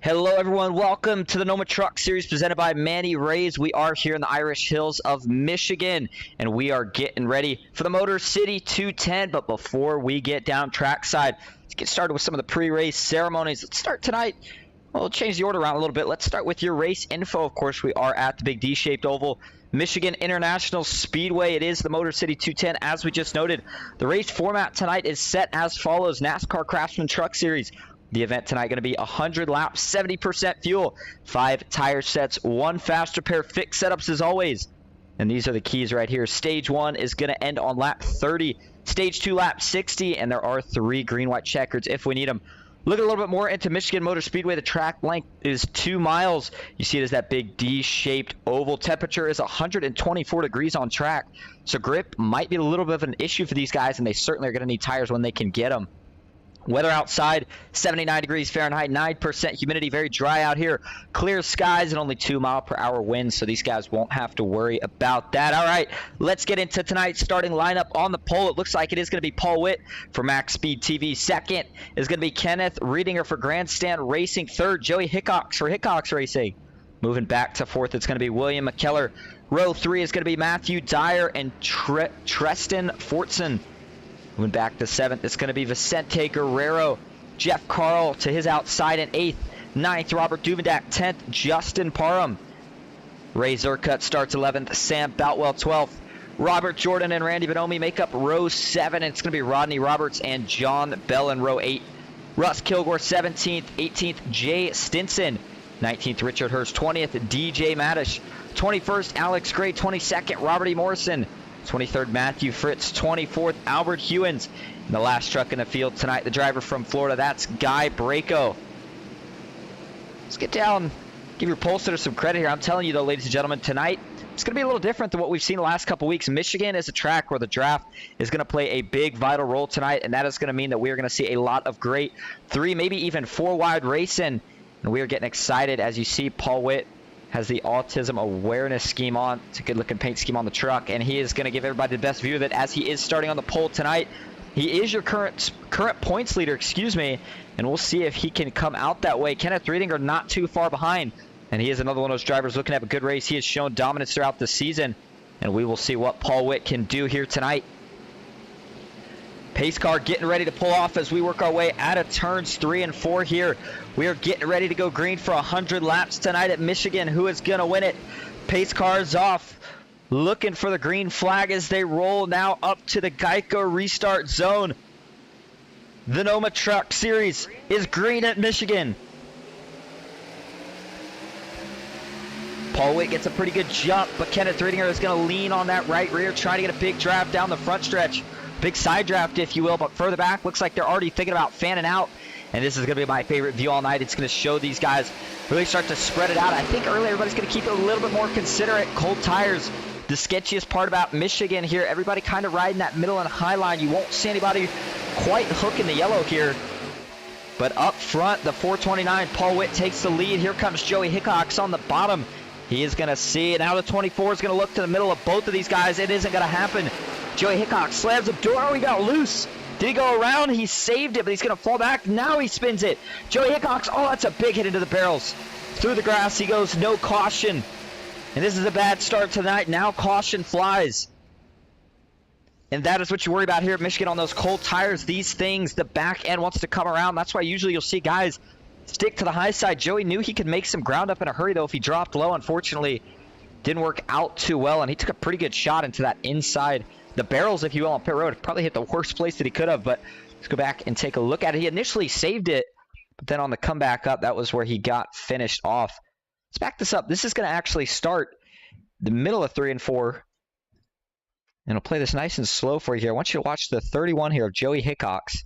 Hello everyone, welcome to the NOMA Truck Series presented by Manny Rays. We are here in the Irish Hills of Michigan, and we are getting ready for the Motor City 210. But before we get down trackside, let's get started with some of the pre-race ceremonies. Let's start tonight. We'll change the order around a little bit. Let's start with your race info. Of course, we are at the big D-shaped oval, Michigan International Speedway. It is the Motor City 210, as we just noted. The race format tonight is set as follows: NASCAR Craftsman Truck Series. The event tonight going to be 100 laps, 70% fuel, 5 tire sets, 1 fast repair, fixed setups as always. And these are the keys right here. Stage 1 is going to end on lap 30. Stage 2, lap 60. And there are 3 green-white checkers if we need them. Looking a little bit more into Michigan Motor Speedway, the track length is 2 miles. You see it as that big D-shaped oval. Temperature is 124 degrees on track. So grip might be a little bit of an issue for these guys, and they certainly are going to need tires when they can get them. Weather outside, 79 degrees Fahrenheit, 9% humidity, very dry out here. Clear skies and only 2-mile-per-hour winds, so these guys won't have to worry about that. All right, let's get into tonight's starting lineup on the pole. It looks like it is going to be Paul Witt for Max Speed TV. Second is going to be Kenneth Riedinger for Grandstand Racing. Third, Joey Hickox for Hickox Racing. Moving back to fourth, it's going to be William McKellar. Row 3 is going to be Matthew Dyer and Treston Fortson. Moving back to 7th, it's going to be Vicente Guerrero. Jeff Carl to his outside in 8th. 9th, Robert Duvendak. 10th, Justin Parham. Ray Zerkut starts 11th. Sam Boutwell 12th. Robert Jordan and Randy Bonomi make up row 7. It's going to be Rodney Roberts and John Bell in row 8. Russ Kilgore 17th. 18th, Jay Stinson. 19th, Richard Hurst. 20th, DJ Madish. 21st, Alex Gray. 22nd, Robert E. Morrison. 23rd, Matthew Fritz. 24th, Albert Hewins. And the last truck in the field tonight, the driver from Florida, that's Guy Braco. Let's get down, give your pole sitter some credit here. I'm telling you though, ladies and gentlemen, tonight it's going to be a little different than what we've seen the last couple weeks. Michigan is a track where the draft is going to play a big, vital role tonight, and that is going to mean that we are going to see a lot of great 3, maybe even 4-wide racing. And we are getting excited as you see Paul Witt has the autism awareness scheme on. It's a good looking paint scheme on the truck, and he is going to give everybody the best view of it as he is starting on the pole tonight. He is your current points leader, and we'll see if he can come out that way. Kenneth Riedinger not too far behind, and he is another one of those drivers looking to have a good race. He has shown dominance throughout the season, and we will see what Paul Witt can do here tonight. Pace car getting ready to pull off as we work our way out of turns 3 and 4 here. We are getting ready to go green for 100 laps tonight at Michigan. Who is going to win it? Pace car's off, looking for the green flag as they roll now up to the Geico restart zone. The NOMA Truck Series is green at Michigan. Paul Witt gets a pretty good jump, but Kenneth Riedinger is going to lean on that right rear, trying to get a big draft down the front stretch. Big side draft, if you will, but further back, looks like they're already thinking about fanning out. And this is going to be my favorite view all night. It's going to show these guys really start to spread it out. I think early everybody's going to keep it a little bit more considerate. Cold tires, the sketchiest part about Michigan here. Everybody kind of riding that middle and high line. You won't see anybody quite hooking the yellow here. But up front, the 429, Paul Witt takes the lead. Here comes Joey Hickox on the bottom. He is going to see it. Now the 24 is going to look to the middle of both of these guys. It isn't going to happen. Joey Hickox slams the door. Oh, he got loose. Did he go around? He saved it, but he's going to fall back. Now he spins it. Joey Hickox, oh, that's a big hit into the barrels. Through the grass he goes, no caution. And this is a bad start tonight. Now caution flies. And that is what you worry about here at Michigan on those cold tires. These things, the back end wants to come around. That's why usually you'll see guys stick to the high side. Joey knew he could make some ground up in a hurry, though, if he dropped low. Unfortunately, didn't work out too well, and he took a pretty good shot into that inside. The barrels, if you will, on pit road. Probably hit the worst place that he could have, but let's go back and take a look at it. He initially saved it, but then on the comeback up, that was where he got finished off. Let's back this up. This is going to actually start the middle of 3 and 4. And I'll play this nice and slow for you here. I want you to watch the 31 here of Joey Hickox.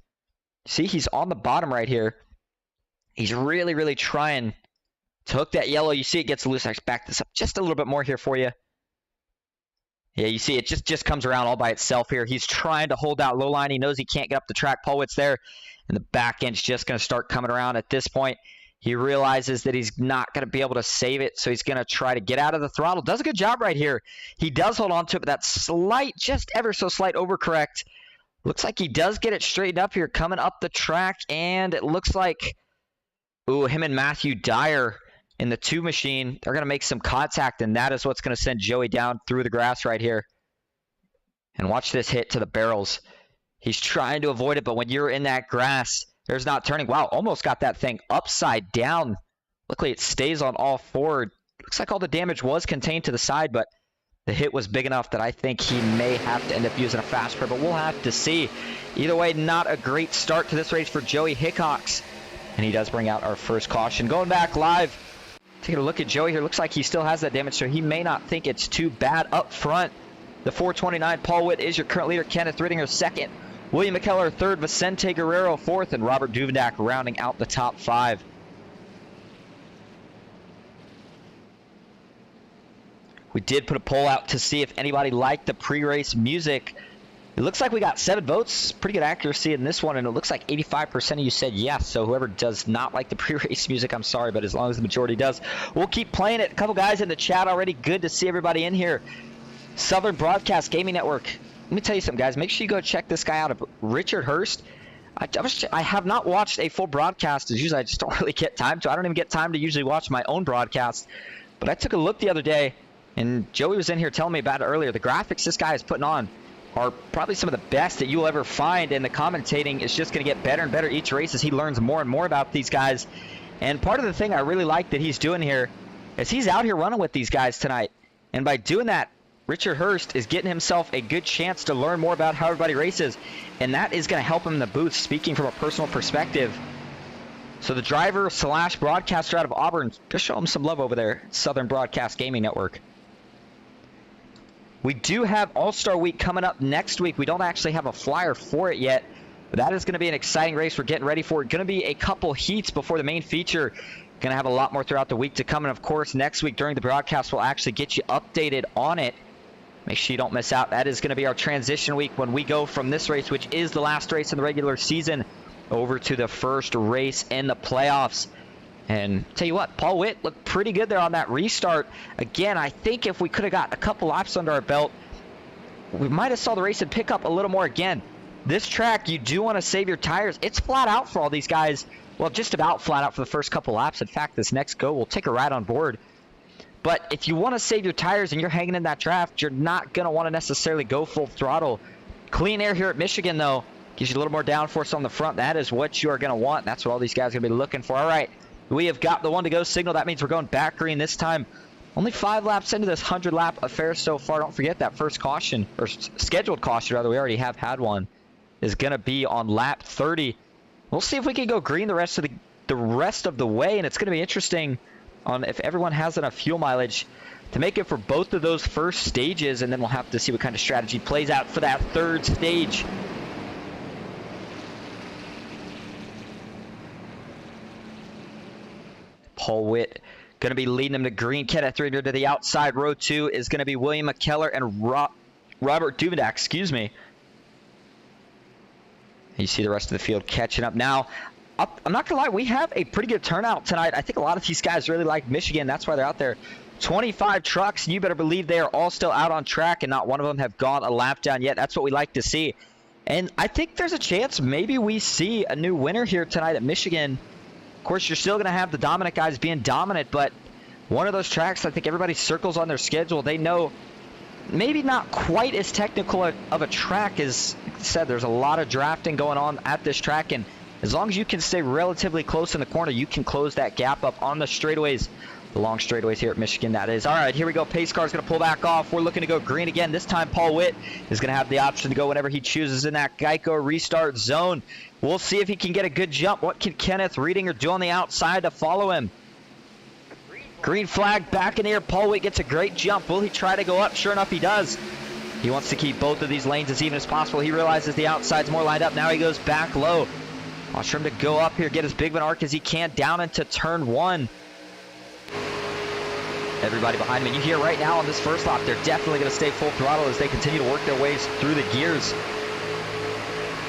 See, he's on the bottom right here. He's really, really trying to hook that yellow. You see it gets loose. Let's back this up just a little bit more here for you. Yeah, you see it just comes around all by itself here. He's trying to hold out low line. He knows he can't get up the track. Paul Witt's there, and the back end's just going to start coming around at this point. He realizes that he's not going to be able to save it, so he's going to try to get out of the throttle. Does a good job right here. He does hold on to it, but that slight, just ever so slight overcorrect. Looks like he does get it straightened up here coming up the track, and it looks like Ooh, him and Matthew Dyer in the 2 machine. They're going to make some contact, and that is what's going to send Joey down through the grass right here. And watch this hit to the barrels. He's trying to avoid it, but when you're in that grass, there's not turning. Wow, almost got that thing upside down. Luckily, it stays on all 4. Looks like all the damage was contained to the side, but the hit was big enough that I think he may have to end up using a fast pair, but we'll have to see. Either way, not a great start to this race for Joey Hickox. And he does bring out our first caution. Going back live, taking a look at Joey here. Looks like he still has that damage, so he may not think it's too bad up front. The 429, Paul Witt is your current leader. Kenneth Rittinger second. William McKellar third. Vicente Guerrero fourth. And Robert Duvendak rounding out the top 5. We did put a poll out to see if anybody liked the pre-race music. It looks like we got 7 votes. Pretty good accuracy in this one, and it looks like 85% of you said yes. So whoever does not like the pre-race music, I'm sorry, but as long as the majority does, we'll keep playing it. A couple guys in the chat already. Good to see everybody in here. Southern Broadcast Gaming Network. Let me tell you something, guys. Make sure you go check this guy out. Richard Hurst. I have not watched a full broadcast, as usually I just don't really get time to. I don't even get time to usually watch my own broadcast. But I took a look the other day, and Joey was in here telling me about it earlier. The graphics this guy is putting on are probably some of the best that you'll ever find, and the commentating is just going to get better and better each race as he learns more and more about these guys. And part of the thing I really like that he's doing here is he's out here running with these guys tonight. And by doing that, Richard Hurst is getting himself a good chance to learn more about how everybody races, and that is going to help him in the booth, speaking from a personal perspective. So the driver / broadcaster out of Auburn, just show him some love over there at Southern Broadcast Gaming Network. We do have All-Star Week coming up next week. We don't actually have a flyer for it yet, but that is going to be an exciting race. We're getting ready for it. Going to be a couple heats before the main feature. Going to have a lot more throughout the week to come. And, of course, next week during the broadcast, we'll actually get you updated on it. Make sure you don't miss out. That is going to be our transition week when we go from this race, which is the last race in the regular season, over to the first race in the playoffs. And tell you what, Paul Witt looked pretty good there on that restart. Again, I think if we could have got a couple laps under our belt, we might have saw the race and pick up a little more. Again, this track, you do want to save your tires. It's flat out for all these guys. Well, just about flat out for the first couple laps. In fact, this next go, we'll take a ride on board. But if you want to save your tires and you're hanging in that draft, you're not going to want to necessarily go full throttle. Clean air here at Michigan, though, gives you a little more downforce on the front. That is what you are going to want. That's what all these guys are going to be looking for. All right. We have got the 1-to-go signal. That means we're going back green this time. Only 5 laps into this 100-lap affair so far. Don't forget that first caution, or scheduled caution, rather. We already have had one. Is going to be on lap 30. We'll see if we can go green the rest of the way, and it's going to be interesting on if everyone has enough fuel mileage to make it for both of those first stages, and then we'll have to see what kind of strategy plays out for that third stage. Paul Witt going to be leading them to green. Kenneth Rittinger to the outside. Row 2 is going to be William McKellar and Robert Duvendak, excuse me. You see the rest of the field catching up now. I'm not going to lie, we have a pretty good turnout tonight. I think a lot of these guys really like Michigan. That's why they're out there. 25 trucks, and you better believe they are all still out on track, and not one of them have gone a lap down yet. That's what we like to see. And I think there's a chance maybe we see a new winner here tonight at Michigan. Of course, you're still going to have the dominant guys being dominant, but one of those tracks I think everybody circles on their schedule. They know maybe not quite as technical of a track as I said. There's a lot of drafting going on at this track, and as long as you can stay relatively close in the corner, you can close that gap up on the straightaways. The long straightaways here at Michigan, that is. All right, here we go. Pace car is going to pull back off. We're looking to go green again. This time, Paul Witt is going to have the option to go whenever he chooses in that Geico restart zone. We'll see if he can get a good jump. What can Kenneth Rittinger do on the outside to follow him? Green flag back in the air. Paul Witt gets a great jump. Will he try to go up? Sure enough, he does. He wants to keep both of these lanes as even as possible. He realizes the outside's more lined up. Now he goes back low. Watch for him to go up here, get as big of an arc as he can down into turn 1. Everybody behind him. And you hear right now on this first lap, they're definitely going to stay full throttle as they continue to work their ways through the gears.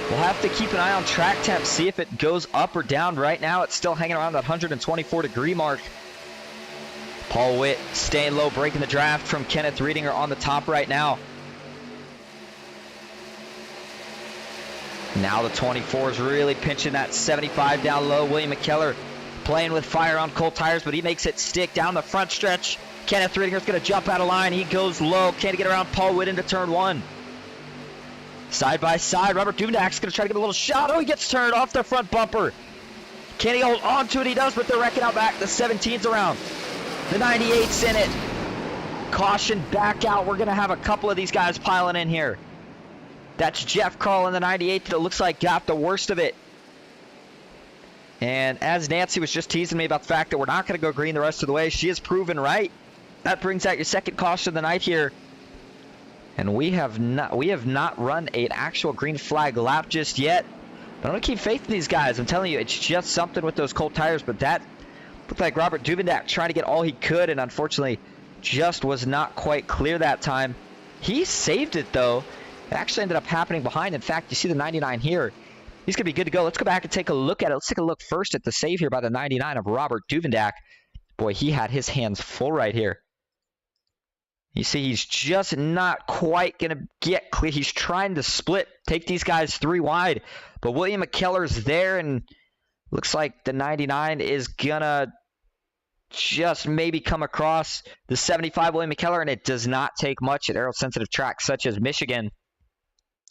We'll have to keep an eye on track temp, see if it goes up or down. Right now, it's still hanging around that 124-degree mark. Paul Witt staying low, breaking the draft from Kenneth Rittinger on the top right now. Now the 24 is really pinching that 75 down low. William McKellar playing with fire on cold tires, but he makes it stick down the front stretch. Kenneth Ridinger's going to jump out of line. He goes low. Can he get around Paul Witt into turn 1? Side by side, Robert Duvendak's going to try to get a little shot. Oh, he gets turned off the front bumper. Can he hold on to it? He does, but they're wrecking out back. The 17's around. The 98's in it. Caution back out. We're going to have a couple of these guys piling in here. That's Jeff Carl in the 98 that looks like got the worst of it. And as Nancy was just teasing me about the fact that we're not going to go green the rest of the way, she is proven right. That brings out your second caution of the night here. And we have not run an actual green flag lap just yet. But I'm going to keep faith in these guys. I'm telling you, it's just something with those cold tires. But that looked like Robert Duvendak trying to get all he could, and unfortunately just was not quite clear that time. He saved it, though. It actually ended up happening behind. In fact, you see the 99 here. He's going to be good to go. Let's go back and take a look at it. Let's take a look first at the save here by the 99 of Robert Duvendak. Boy, he had his hands full right here. You see, he's just not quite going to get clear. He's trying to split, take these guys 3 wide. But William McKellar's there, and looks like the 99 is going to just maybe come across the 75 William McKellar, and it does not take much at aero-sensitive tracks such as Michigan.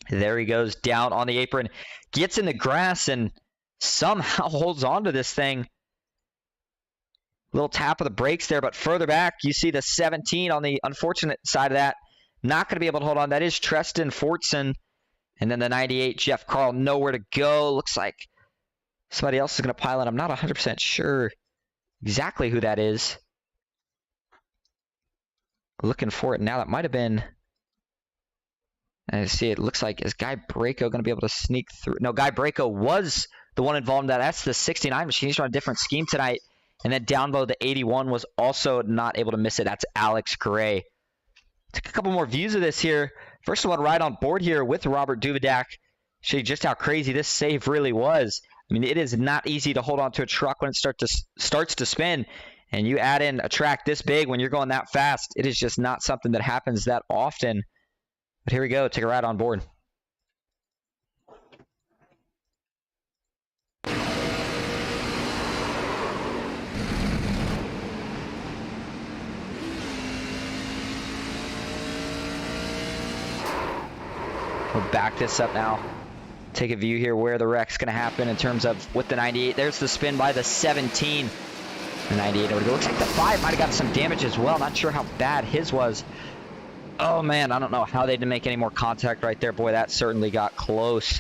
There he goes down on the apron, gets in the grass, and somehow holds on to this thing. Little tap of the brakes there, but further back, you see the 17 on the unfortunate side of that. Not going to be able to hold on. That is Treston Fortson. And then the 98, Jeff Carl, nowhere to go. Looks like somebody else is going to pile in. I'm not 100% sure exactly who that is. Looking for it now. That might have been... I see it looks like, is Guy Braco going to be able to sneak through? No, Guy Braco was the one involved in that. That's the 69 machine. He's on a different scheme tonight. And then down below, the 81 was also not able to miss it. That's Alex Gray. Take a couple more views of this here. First of all, right on board here with Robert Duvendak. Show you just how crazy this save really was. I mean, it is not easy to hold on to a truck when it starts to spin. And you add in a track this big when you're going that fast. It is just not something that happens that often. But here we go. Take a ride on board. We'll back this up now. Take a view here where the wreck's going to happen in terms of with the 98. There's the spin by the 17. The 98 over to go. Looks like the 5 might have got some damage as well. Not sure how bad his was. Oh, man, I don't know how they didn't make any more contact right there. Boy, that certainly got close.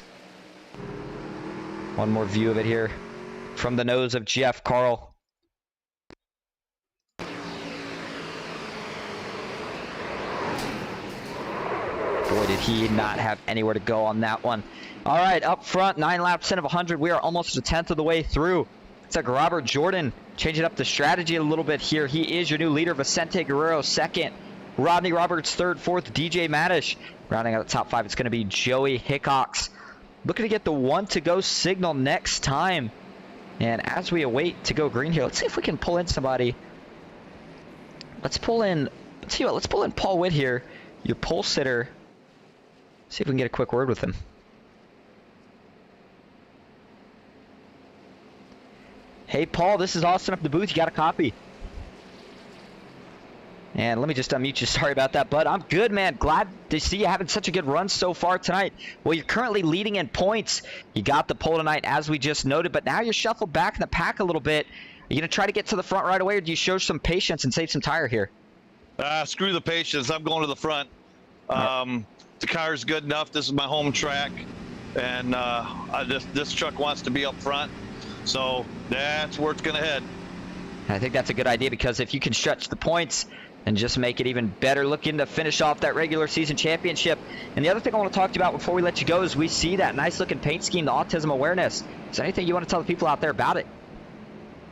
One more view of it here from the nose of Jeff Carl. Boy, did he not have anywhere to go on that one. All right, up front, 9 laps in of 100. We are almost a 10th of the way through. It's like Robert Jordan changing up the strategy a little bit here. He is your new leader. Vicente Guerrero second. Rodney Roberts third, fourth. DJ Madish. Rounding out the top 5, it's going to be Joey Hickox. Looking to get the 1 to go signal next time. And as we await to go green here, let's see if we can pull in somebody. Let's pull in, let's see what, let's pull in Paul Witt here, your pole sitter. See if we can get a quick word with him. Hey, Paul, this is Austin up the booth. You got a copy? And let me just unmute you. Sorry about that, bud. I'm good, man. Glad to see you having such a good run so far tonight. Well, you're currently leading in points. You got the pole tonight, as we just noted, but now you're shuffled back in the pack a little bit. Are you going to try to get to the front right away, or do you show some patience and save some tire here? Screw the patience. I'm going to the front. The car's good enough. This is my home track, and this truck wants to be up front, so that's where it's going to head. I think that's a good idea, because if you can stretch the points and just make it even better, looking to finish off that regular season championship. And the other thing I want to talk to you about before we let you go is we see that nice looking paint scheme, the autism awareness. Is there anything you want to tell the people out there about it?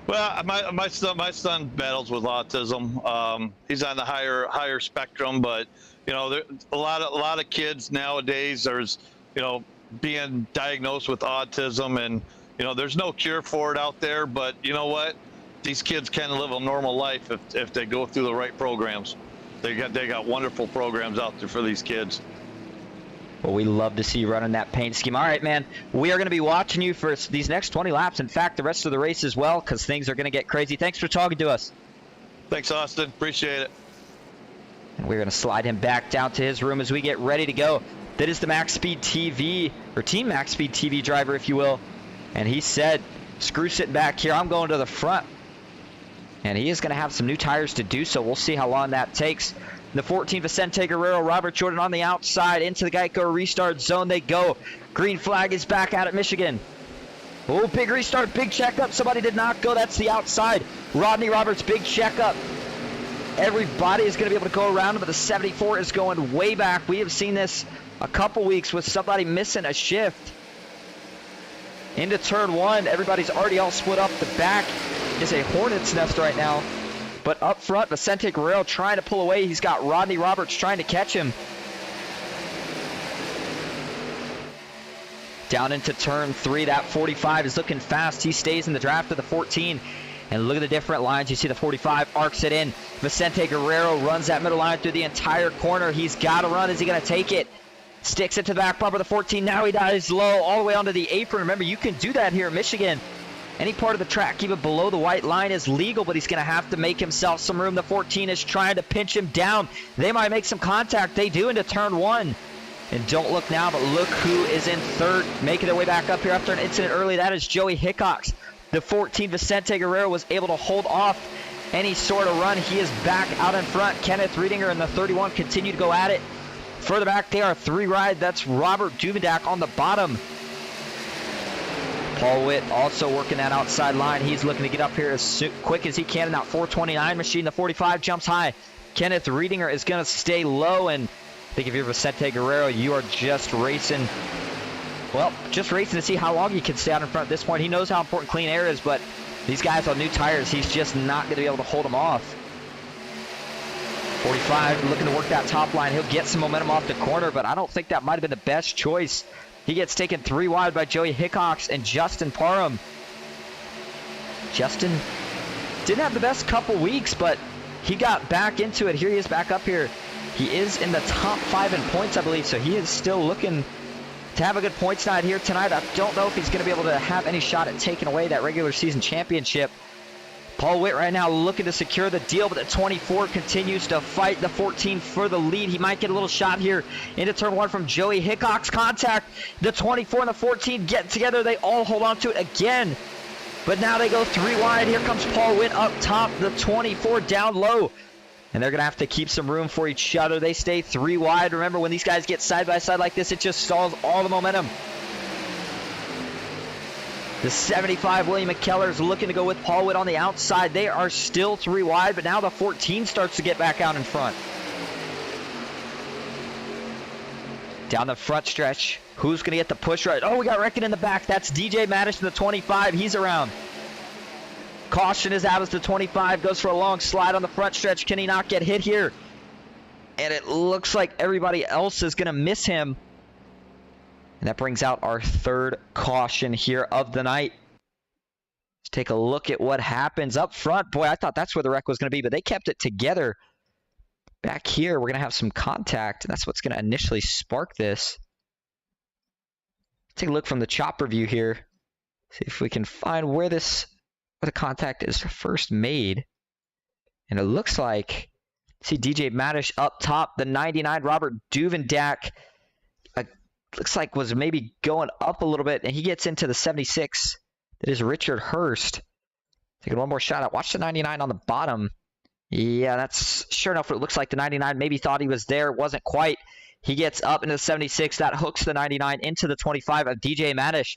Well, my son battles with autism. He's on the higher spectrum, but you know, there a lot of kids nowadays. There's, you know, being diagnosed with autism, and you know, there's no cure for it out there. But you know what? These kids can live a normal life if they go through the right programs. They got wonderful programs out there for these kids. Well, we love to see you running that paint scheme. All right, man. We are going to be watching you for these next 20 laps. In fact, the rest of the race as well, because things are going to get crazy. Thanks for talking to us. Thanks, Austin. Appreciate it. And we're going to slide him back down to his room as we get ready to go. That is the Max Speed TV, or Team Max Speed TV driver, if you will. And he said, screw sitting back here. I'm going to the front. And he is going to have some new tires to do so. We'll see how long that takes. The 14 Vicente Guerrero, Robert Jordan on the outside. Into the Geico restart zone they go. Green flag is back out at Michigan. Oh, big restart, big checkup. Somebody did not go. That's the outside. Rodney Roberts, big checkup. Everybody is going to be able to go around, but the 74 is going way back. We have seen this a couple weeks with somebody missing a shift. Into turn one, everybody's already all split up. The back is a hornet's nest right now. But up front, Vicente Guerrero trying to pull away. He's got Rodney Roberts trying to catch him. Down into turn three, that 45 is looking fast. He stays in the draft of the 14. And look at the different lines. You see the 45 arcs it in. Vicente Guerrero runs that middle line through the entire corner. He's got to run. Is he going to take it? Sticks it to the back bumper of the 14. Now he dives low all the way onto the apron. Remember, you can do that here in Michigan. Any part of the track, even below the white line, is legal, but he's going to have to make himself some room. The 14 is trying to pinch him down. They might make some contact. They do into turn one. And don't look now, but look who is in third, making their way back up here after an incident early. That is Joey Hickox. The 14 Vicente Guerrero was able to hold off any sort of run. He is back out in front. Kenneth Riedinger and the 31 continue to go at it. Further back, they are three wide. That's Robert Duvendak on the bottom. Paul Witt also working that outside line. He's looking to get up here as quick as he can in that 429 machine. The 45 jumps high. Kenneth Riedinger is going to stay low. And I think if you're Vicente Guerrero, you are just racing. Well, just racing to see how long you can stay out in front at this point. He knows how important clean air is, but these guys on new tires, he's just not going to be able to hold them off. 45 looking to work that top line. He'll get some momentum off the corner, but I don't think that might have been the best choice. He gets taken three wide by Joey Hickox and Justin Parham. Justin didn't have the best couple weeks, but he got back into it. Here he is back up here. He is in the top 5 in points, I believe, so he is still looking to have a good points night here tonight. I don't know if he's going to be able to have any shot at taking away that regular season championship. Paul Witt right now looking to secure the deal, but the 24 continues to fight the 14 for the lead. He might get a little shot here into turn one from Joey Hickox. Contact. The 24 and the 14 get together. They all hold on to it again. But now they go three wide. Here comes Paul Witt up top. The 24 down low. And they're going to have to keep some room for each other. They stay three wide. Remember, when these guys get side by side like this, it just stalls all the momentum. The 75, William McKellar, is looking to go with Paul Witt on the outside. They are still three wide, but now the 14 starts to get back out in front. Down the front stretch, who's going to get the push right? Oh, we got Reckon in the back. That's DJ Maddish in the 25. He's around. Caution is out as the 25 goes for a long slide on the front stretch. Can he not get hit here? And it looks like everybody else is going to miss him. And that brings out our third caution here of the night. Let's take a look at what happens up front. Boy, I thought that's where the wreck was going to be, but they kept it together. Back here, we're going to have some contact, and that's what's going to initially spark this. Take a look from the chopper view here. See if we can find where the contact is first made. And it looks like, see DJ Maddish up top, the 99 Robert Duvendak. Looks like was maybe going up a little bit, and he gets into the 76. That is Richard Hurst. Taking one more shot at. Watch the 99 on the bottom. Yeah, that's sure enough what it looks like. The 99 maybe thought he was there. Wasn't quite. He gets up into the 76. That hooks the 99 into the 25 of DJ Maddish.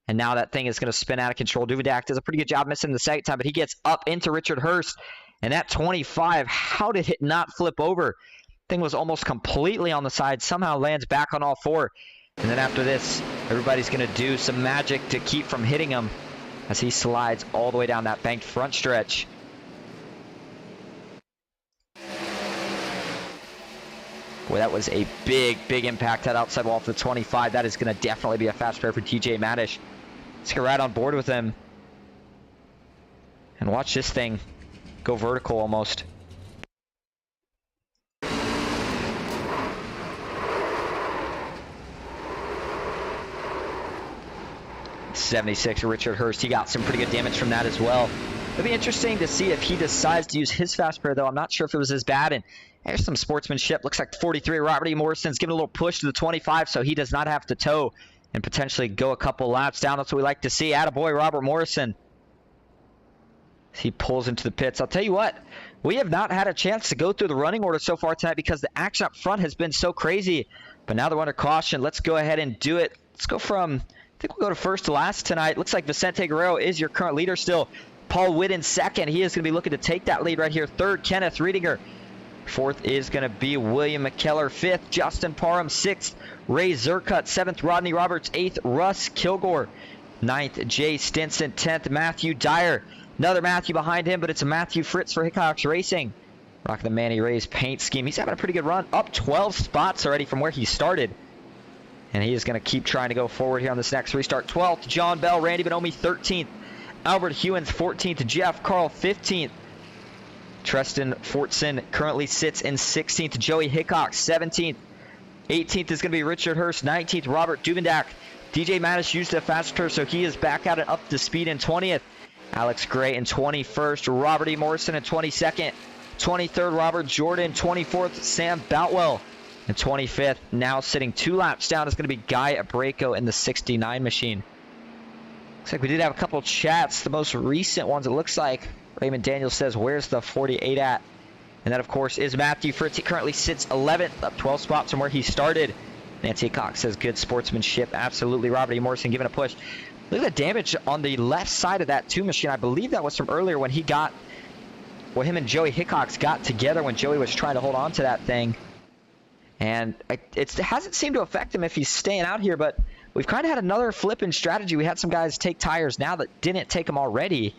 And now that thing is going to spin out of control. Duvendak does a pretty good job missing the second time, but he gets up into Richard Hurst. And that 25, how did it not flip over? Thing was almost completely on the side. Somehow lands back on all four. And then after this, everybody's going to do some magic to keep from hitting him as he slides all the way down that banked front stretch. Boy, that was a big, big impact. That outside wall for the 25. That is going to definitely be a fast pair for TJ Maddish. Let's get right on board with him. And watch this thing go vertical almost. 76, Richard Hurst. He got some pretty good damage from that as well. It'll be interesting to see if he decides to use his fast spare, though. I'm not sure if it was as bad. And there's some sportsmanship. Looks like 43, Robert E. Morrison's giving a little push to the 25, so he does not have to tow and potentially go a couple laps down. That's what we like to see. Attaboy, Robert Morrison. He pulls into the pits. I'll tell you what, we have not had a chance to go through the running order so far tonight because the action up front has been so crazy. But now they're under caution. Let's go ahead and do it. Let's go from, I think we'll go to first to last tonight. Looks like Vicente Guerrero is your current leader still. Paul Witt in second. He is going to be looking to take that lead right here. Third, Kenneth Riedinger. Fourth is going to be William McKellar. Fifth, Justin Parham. Sixth, Ray Zerkut. Seventh, Rodney Roberts. Eighth, Russ Kilgore. Ninth, Jay Stinson. 10th, Matthew Dyer. Another Matthew behind him, but it's a Matthew Fritz for Hickox Racing. Rocking the Manny Rays paint scheme. He's having a pretty good run. Up 12 spots already from where he started. And he is going to keep trying to go forward here on this next restart. 12th, John Bell. Randy Bonomi, 13th. Albert Hewins, 14th. Jeff Carl, 15th. Treston Fortson currently sits in 16th. Joey Hickox, 17th. 18th is going to be Richard Hurst. 19th, Robert Duvendak. DJ Mattis used a faster, so he is back out and up to speed in 20th. Alex Gray in 21st. Robert E. Morrison in 22nd. 23rd, Robert Jordan. 24th, Sam Boutwell. And 25th, now sitting 2 laps down, is going to be Guy Abrego in the 69 machine. Looks like we did have a couple chats. The most recent ones, it looks like. Raymond Daniels says, where's the 48 at? And that, of course, is Matthew Fritz. He currently sits 11th, up 12 spots from where he started. Nancy Cox says, good sportsmanship. Absolutely. Robert E. Morrison giving a push. Look at the damage on the left side of that 2 machine. I believe that was from earlier when he got, well, him and Joey Hickox got together when Joey was trying to hold on to that thing. And it hasn't seemed to affect him if he's staying out here, but we've kind of had another flipping strategy. We had some guys take tires now that didn't take them already.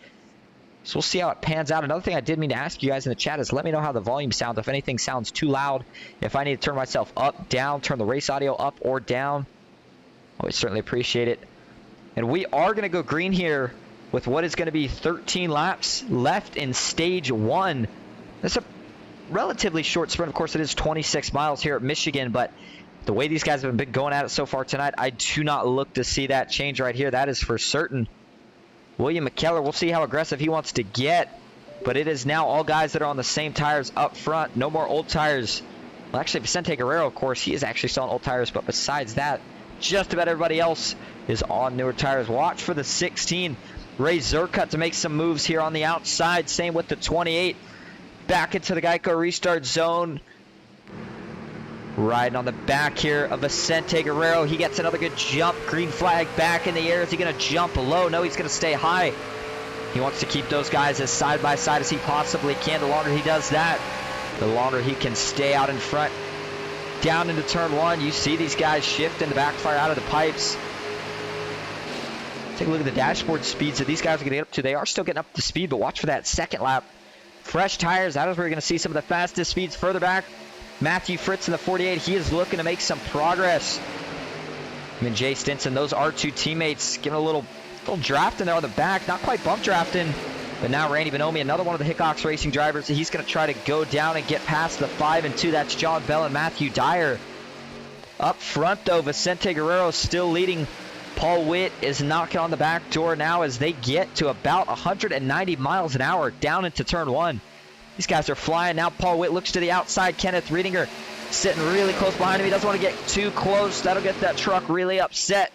So we'll see how it pans out. Another thing I did mean to ask you guys in the chat is let me know how the volume sounds. If anything sounds too loud, if I need to turn myself up, down, turn the race audio up or down. I would certainly appreciate it. And we are going to go green here with what is going to be 13 laps left in stage 1. That's a relatively short sprint. Of course, it is 26 miles here at Michigan, but the way these guys have been going at it so far tonight, I do not look to see that change right here. That is for certain. William McKellar, we'll see how aggressive he wants to get, but it is now all guys that are on the same tires up front. No more old tires. Well, actually, Vicente Guerrero, of course, he is actually still on old tires, but besides that, just about everybody else is on newer tires. Watch for the 16. Ray Zerkut to make some moves here on the outside. Same with the 28. Back into the Geico restart zone. Riding on the back here of Vicente Guerrero. He gets another good jump. Green flag back in the air. Is he going to jump low? No, he's going to stay high. He wants to keep those guys as side by side as he possibly can. The longer he does that, the longer he can stay out in front. Down into turn 1, you see these guys shift and the backfire out of the pipes. Take a look at the dashboard speeds that these guys are going to get up to. They are still getting up to speed, but watch for that second lap. Fresh tires, that is where you're going to see some of the fastest speeds further back. Matthew Fritz in the 48, he is looking to make some progress. I mean, Jay Stinson, those R2 teammates giving a little drafting there on the back. Not quite bump drafting, but now Randy Bonomi, another one of the Hickox Racing drivers, he's going to try to go down and get past the 5 and 2. That's John Bell and Matthew Dyer. Up front, though, Vicente Guerrero still leading. Paul Witt is knocking on the back door now as they get to about 190 miles an hour down into turn 1. These guys are flying now. Paul Witt looks to the outside. Kenneth Riedinger sitting really close behind him. He doesn't want to get too close. That'll get that truck really upset.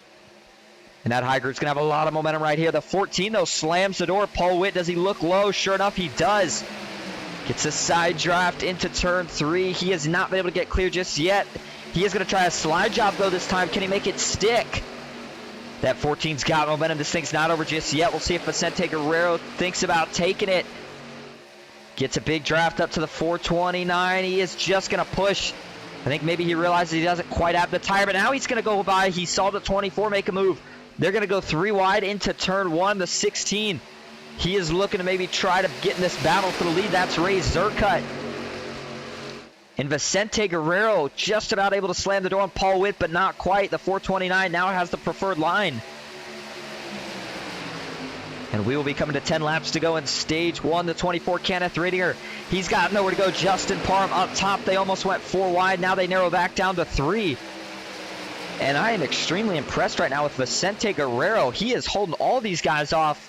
And that high group's going to have a lot of momentum right here. The 14, though, slams the door. Paul Witt, does he look low? Sure enough, he does. Gets a side draft into turn 3. He has not been able to get clear just yet. He is going to try a slide job, though, this time. Can he make it stick? That 14's got momentum. This thing's not over just yet. We'll see if Vicente Guerrero thinks about taking it. Gets a big draft up to the 429. He is just going to push. I think maybe he realizes he doesn't quite have the tire, but now he's going to go by. He saw the 24 make a move. They're going to go 3 wide into turn 1, the 16. He is looking to maybe try to get in this battle for the lead. That's Ray Zerkut. And Vicente Guerrero just about able to slam the door on Paul Witt, but not quite. The 429 now has the preferred line. And we will be coming to 10 laps to go in stage 1. The 24, Kenneth Riedinger. He's got nowhere to go. Justin Parham up top. They almost went 4 wide. Now they narrow back down to 3. And I am extremely impressed right now with Vicente Guerrero. He is holding all these guys off.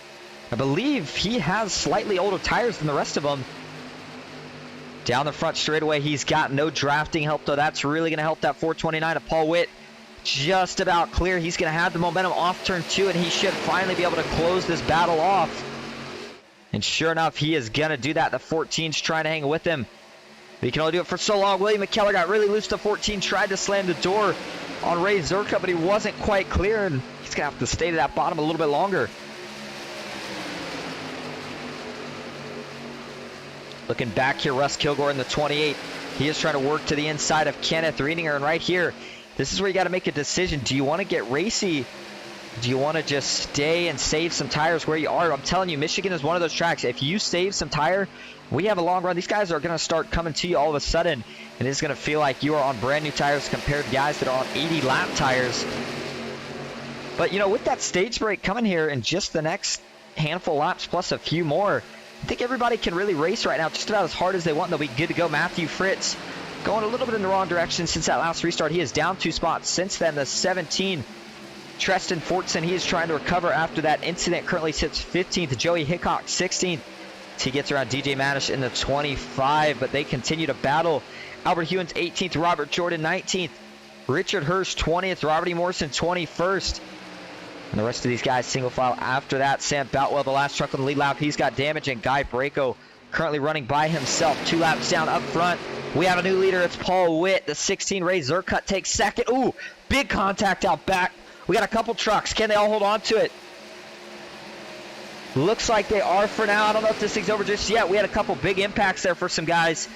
I believe he has slightly older tires than the rest of them. Down the front straightaway, he's got no drafting help, though. That's really going to help that 429 of Paul Witt. Just about clear. He's going to have the momentum off turn 2, and he should finally be able to close this battle off. And sure enough, he is going to do that. The 14's trying to hang with him. But he can only do it for so long. William McKellar got really loose. The 14 tried to slam the door on Ray Zerka, but he wasn't quite clear, and he's going to have to stay to that bottom a little bit longer. Looking back here, Russ Kilgore in the 28. He is trying to work to the inside of Kenneth Riedinger, and right here, this is where you got to make a decision. Do you want to get racy? Do you want to just stay and save some tires where you are? I'm telling you, Michigan is one of those tracks. If you save some tire, we have a long run. These guys are going to start coming to you all of a sudden, and it's going to feel like you are on brand new tires compared to guys that are on 80 lap tires. But, you know, with that stage break coming here in just the next handful of laps plus a few more, I think everybody can really race right now just about as hard as they want. They'll be good to go. Matthew Fritz going a little bit in the wrong direction since that last restart. He is down 2 spots since then. The 17, Treston Fortson, he is trying to recover after that incident. Currently sits 15th. Joey Hickok 16th. He gets around DJ Manish in the 25, but they continue to battle. Albert Hewins 18th. Robert Jordan 19th. Richard Hirsch 20th. Robert E. Morrison 21st. And the rest of these guys single file after that. Sam Boutwell, the last truck on the lead lap, he's got damage, and Guy Braco currently running by himself. 2 laps down up front. We have a new leader. It's Paul Witt. The 16 Ray Zerkut takes second. Ooh, big contact out back. We got a couple trucks. Can they all hold on to it? Looks like they are for now. I don't know if this thing's over just yet. We had a couple big impacts there for some guys,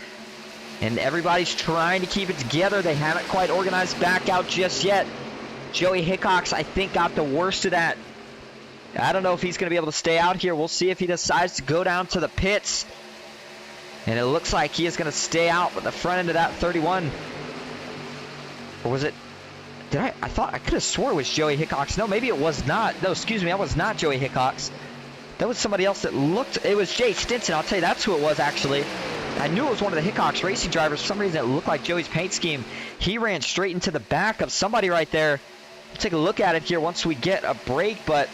and everybody's trying to keep it together. They haven't quite organized back out just yet. Joey Hickox, I think, got the worst of that. I don't know if he's going to be able to stay out here. We'll see if he decides to go down to the pits. And it looks like he is going to stay out, but the front end of that 31. Or was it? I thought I could have swore it was Joey Hickox. No, maybe it was not. No, excuse me, that was not Joey Hickox. That was somebody else that looked. It was Jay Stinson. I'll tell you, that's who it was, actually. I knew it was one of the Hickox racing drivers. For some reason, it looked like Joey's paint scheme. He ran straight into the back of somebody right there. We'll take a look at it here once we get a break, but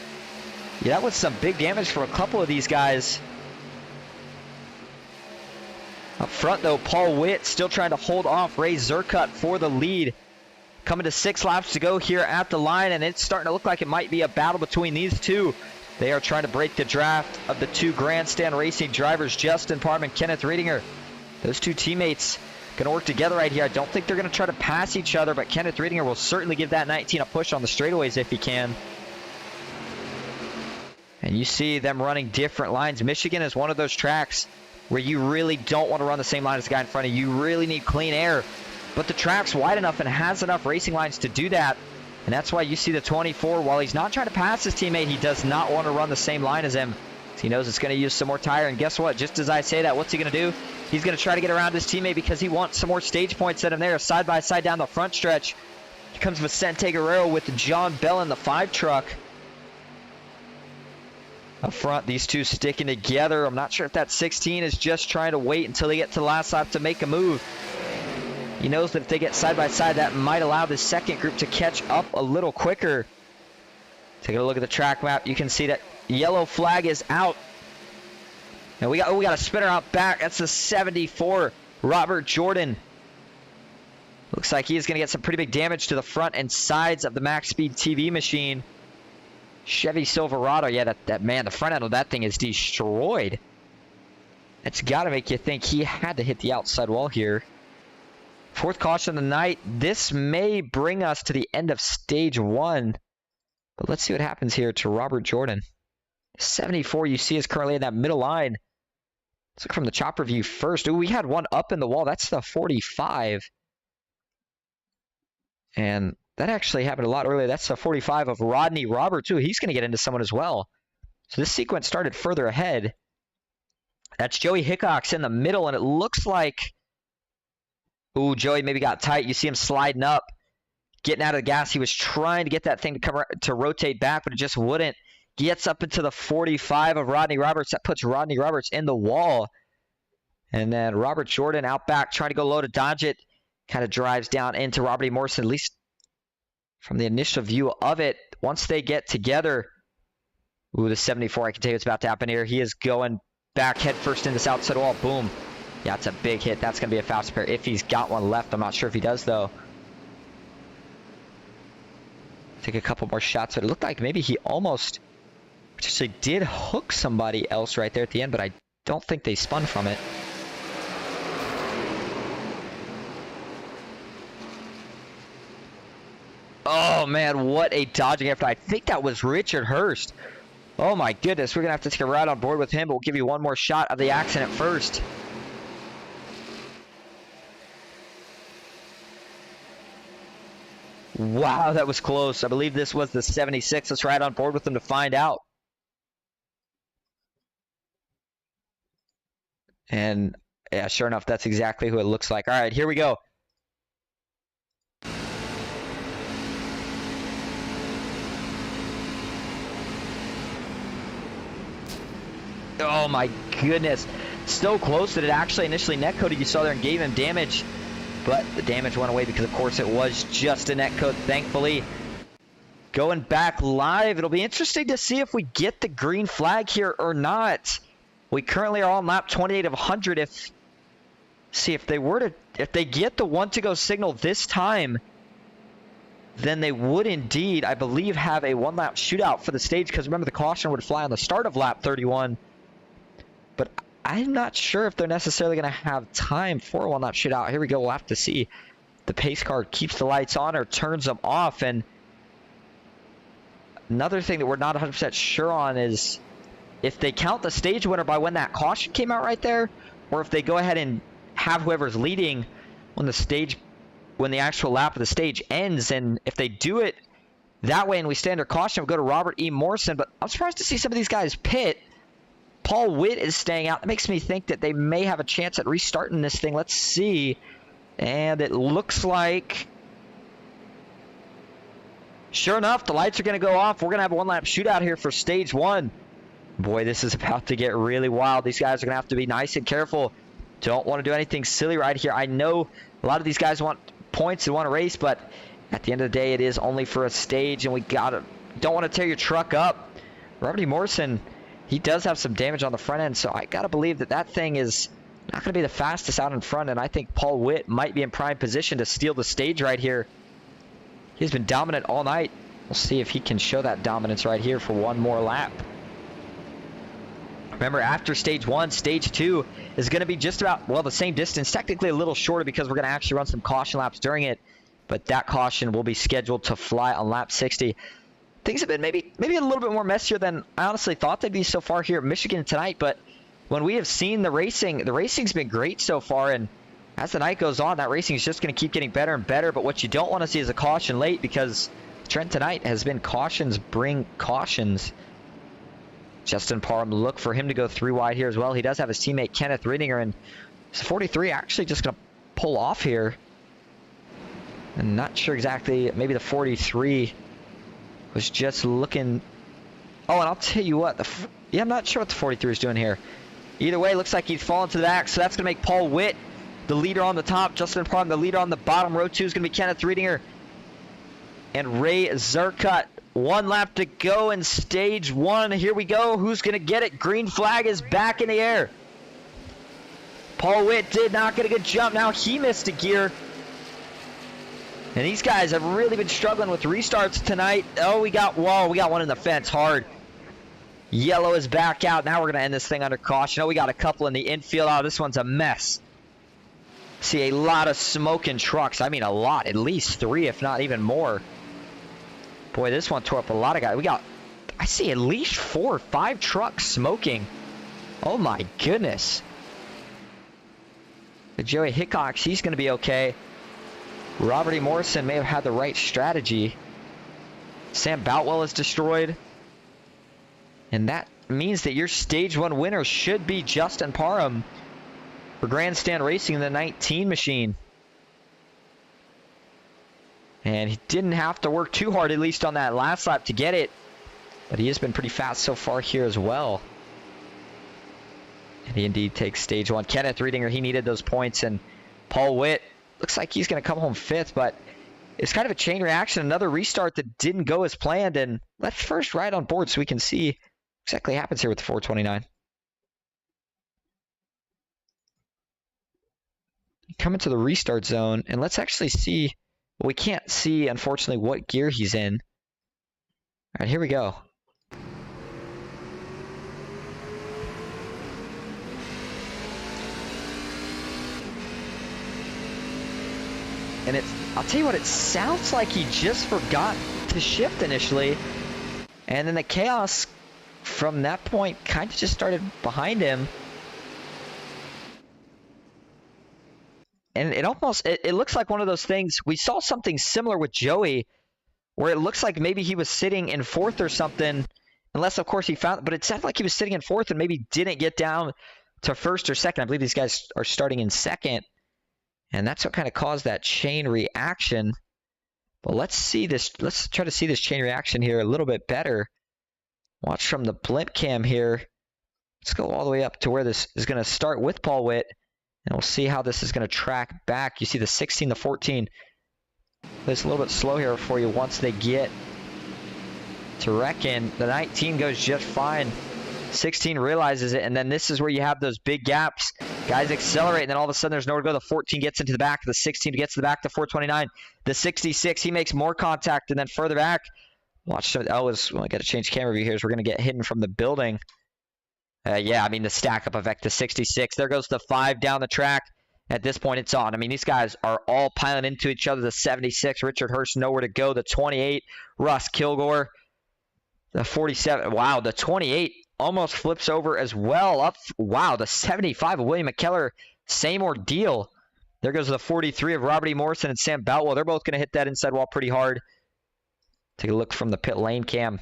yeah, that was some big damage for a couple of these guys. Up front, though, Paul Witt still trying to hold off Ray Zerkut for the lead. Coming to 6 laps to go here at the line, and it's starting to look like it might be a battle between these two. They are trying to break the draft of the 2 Grandstand Racing drivers, Justin Parham and Kenneth Riedinger. Those 2 teammates going to work together right here. I don't think they're going to try to pass each other, but Kenneth Riedinger will certainly give that 19 a push on the straightaways if he can. And you see them running different lines. Michigan is one of those tracks where you really don't want to run the same line as the guy in front of you. You really need clean air. But the track's wide enough and has enough racing lines to do that. And that's why you see the 24, while he's not trying to pass his teammate, he does not want to run the same line as him. He knows it's going to use some more tire. And guess what? Just as I say that, what's he going to do? He's going to try to get around his teammate because he wants some more stage points at him there. Side by side down the front stretch. Here comes Vicente Guerrero with John Bell in the 5 truck. Up front, these two sticking together. I'm not sure if that 16 is just trying to wait until they get to the last lap to make a move. He knows that if they get side by side, that might allow the second group to catch up a little quicker. Taking a look at the track map, you can see that yellow flag is out. And we got a spinner out back. That's the 74, Robert Jordan. Looks like he's going to get some pretty big damage to the front and sides of the Max Speed TV machine. Chevy Silverado, yeah, that man, the front end of that thing is destroyed. That's got to make you think he had to hit the outside wall here. 4th caution of the night. This may bring us to the end of stage 1. But let's see what happens here to Robert Jordan. 74 you see is currently in that middle line. Let's look from the chopper view first. Ooh, we had one up in the wall. That's the 45. And that actually happened a lot earlier. That's the 45 of Rodney Roberts. Ooh, he's going to get into someone as well. So this sequence started further ahead. That's Joey Hickox in the middle, and it looks like... Ooh, Joey maybe got tight. You see him sliding up, getting out of the gas. He was trying to get that thing to come to rotate back, but it just wouldn't. Gets up into the 45 of Rodney Roberts. That puts Rodney Roberts in the wall. And then Robert Jordan out back trying to go low to dodge it. Kind of drives down into Robert E. Morrison. At least from the initial view of it, once they get together, ooh, the 74, I can tell you what's about to happen here. He is going back head first into this outside wall. Boom. Yeah, it's a big hit. That's going to be a fast pair if he's got one left. I'm not sure if he does, though. Take a couple more shots, but it looked like maybe he almost actually did hook somebody else right there at the end, but I don't think they spun from it. Oh, man, what a dodging effort. I think that was Richard Hurst. Oh, my goodness. We're going to have to take a ride on board with him, but we'll give you one more shot of the accident first. Wow, that was close. I believe this was the 76. Let's ride on board with them to find out. And, yeah, sure enough, that's exactly who it looks like. All right, here we go. Oh my goodness. So close that it actually initially netcoded. You saw there and gave him damage. But the damage went away because, of course, it was just a netcode, thankfully. Going back live, it'll be interesting to see if we get the green flag here or not. We currently are on lap 28 of 100. If they get the 1 to go signal this time, then they would indeed, I believe, have a 1-lap shootout for the stage. Because remember, the caution would fly on the start of lap 31. But I'm not sure if they're necessarily going to have time for a 1-lap shootout. Here we go. We'll have to see. The pace car keeps the lights on or turns them off. And another thing that we're not 100% sure on is if they count the stage winner by when that caution came out right there, or if they go ahead and have whoever's leading when the actual lap of the stage ends. And if they do it that way and we stay under caution, we'll go to Robert E. Morrison. But I'm surprised to see some of these guys pit. Paul Witt is staying out. That makes me think that they may have a chance at restarting this thing. Let's see. And it looks like, sure enough, the lights are going to go off. We're going to have a 1-lap shootout here for stage 1. Boy, this is about to get really wild. These guys are going to have to be nice and careful. Don't want to do anything silly right here. I know a lot of these guys want points and want to race, but at the end of the day, it is only for a stage, and don't want to tear your truck up. Robert E. Morrison, he does have some damage on the front end, so I got to believe that thing is not going to be the fastest out in front, and I think Paul Witt might be in prime position to steal the stage right here. He's been dominant all night. We'll see if he can show that dominance right here for one more lap. Remember, after stage 1, stage 2 is going to be just about, well, the same distance, technically a little shorter because we're going to actually run some caution laps during it, but that caution will be scheduled to fly on lap 60. Things have been maybe a little bit more messier than I honestly thought they'd be so far here at Michigan tonight, but when we have seen the racing's been great so far, and as the night goes on, that racing is just going to keep getting better and better. But what you don't want to see is a caution late, because Trent tonight has been cautions bring cautions. Justin Parham, look for him to go 3 wide here as well. He does have his teammate Kenneth Riedinger, and 43 actually just going to pull off here. I'm not sure exactly, maybe the 43 was just looking. Oh, and I'll tell you what, I'm not sure what the 43 is doing here. Either way, looks like he's fallen to the back, so that's going to make Paul Witt the leader on the top. Justin Parham, the leader on the bottom. Row 2 is going to be Kenneth Riedinger and Ray Zerkut. 1 lap to go in stage 1. Here we go. Who's going to get it? Green flag is back in the air. Paul Witt did not get a good jump. Now he missed a gear. And these guys have really been struggling with restarts tonight. Oh, we got one in the fence hard. Yellow is back out. Now we're going to end this thing under caution. Oh, we got a couple in the infield. Oh, this one's a mess. See a lot of smoking trucks. I mean, a lot. At least 3, if not even more. Boy, this one tore up a lot of guys. I see at least 4 or 5 trucks smoking. Oh, my goodness. The Joey Hickox, he's going to be okay. Robert E. Morrison may have had the right strategy. Sam Boutwell is destroyed. And that means that your stage 1 winner should be Justin Parham for Grandstand Racing in the 19 machine. And he didn't have to work too hard, at least on that last lap, to get it. But he has been pretty fast so far here as well. And he indeed takes stage 1. Kenneth Riedinger, he needed those points. And Paul Witt, looks like he's going to come home 5th, but it's kind of a chain reaction, another restart that didn't go as planned. And let's first ride on board so we can see exactly what happens here with the 429. Come into the restart zone, and let's actually see. Well, we can't see, unfortunately, what gear he's in. All right, here we go. And I'll tell you what, it sounds like he just forgot to shift initially. And then the chaos from that point kind of just started behind him. And it looks like one of those things. We saw something similar with Joey, where it looks like maybe he was sitting in fourth or something, unless of course he found, but it sounded like he was sitting in fourth and maybe didn't get down to first or second. I believe these guys are starting in second, and that's what kind of caused that chain reaction. But let's try to see this chain reaction here a little bit better. Watch from the blimp cam here. Let's go all the way up to where this is going to start with Paul Witt. And we'll see how this is going to track back. You see the 16, the 14. It's a little bit slow here for you once they get to Reckon. The 19 goes just fine. 16 realizes it, and then this is where you have those big gaps. Guys accelerate, and then all of a sudden there's nowhere to go. The 14 gets into the back. The 16 gets to the back. The 429. The 66, he makes more contact, and then further back. Watch. I got to change camera view here, so we're going to get hidden from the building. Yeah, I mean, the stack up effect to 66. There goes the 5 down the track. At this point, it's on. I mean, these guys are all piling into each other. The 76, Richard Hurst, nowhere to go. The 28, Russ Kilgore. The 47, wow, the 28 almost flips over as well. Wow, the 75 of William McKellar, same ordeal. There goes the 43 of Robert E. Morrison and Sam Boutwell. They're both going to hit that inside wall pretty hard. Take a look from the pit lane cam.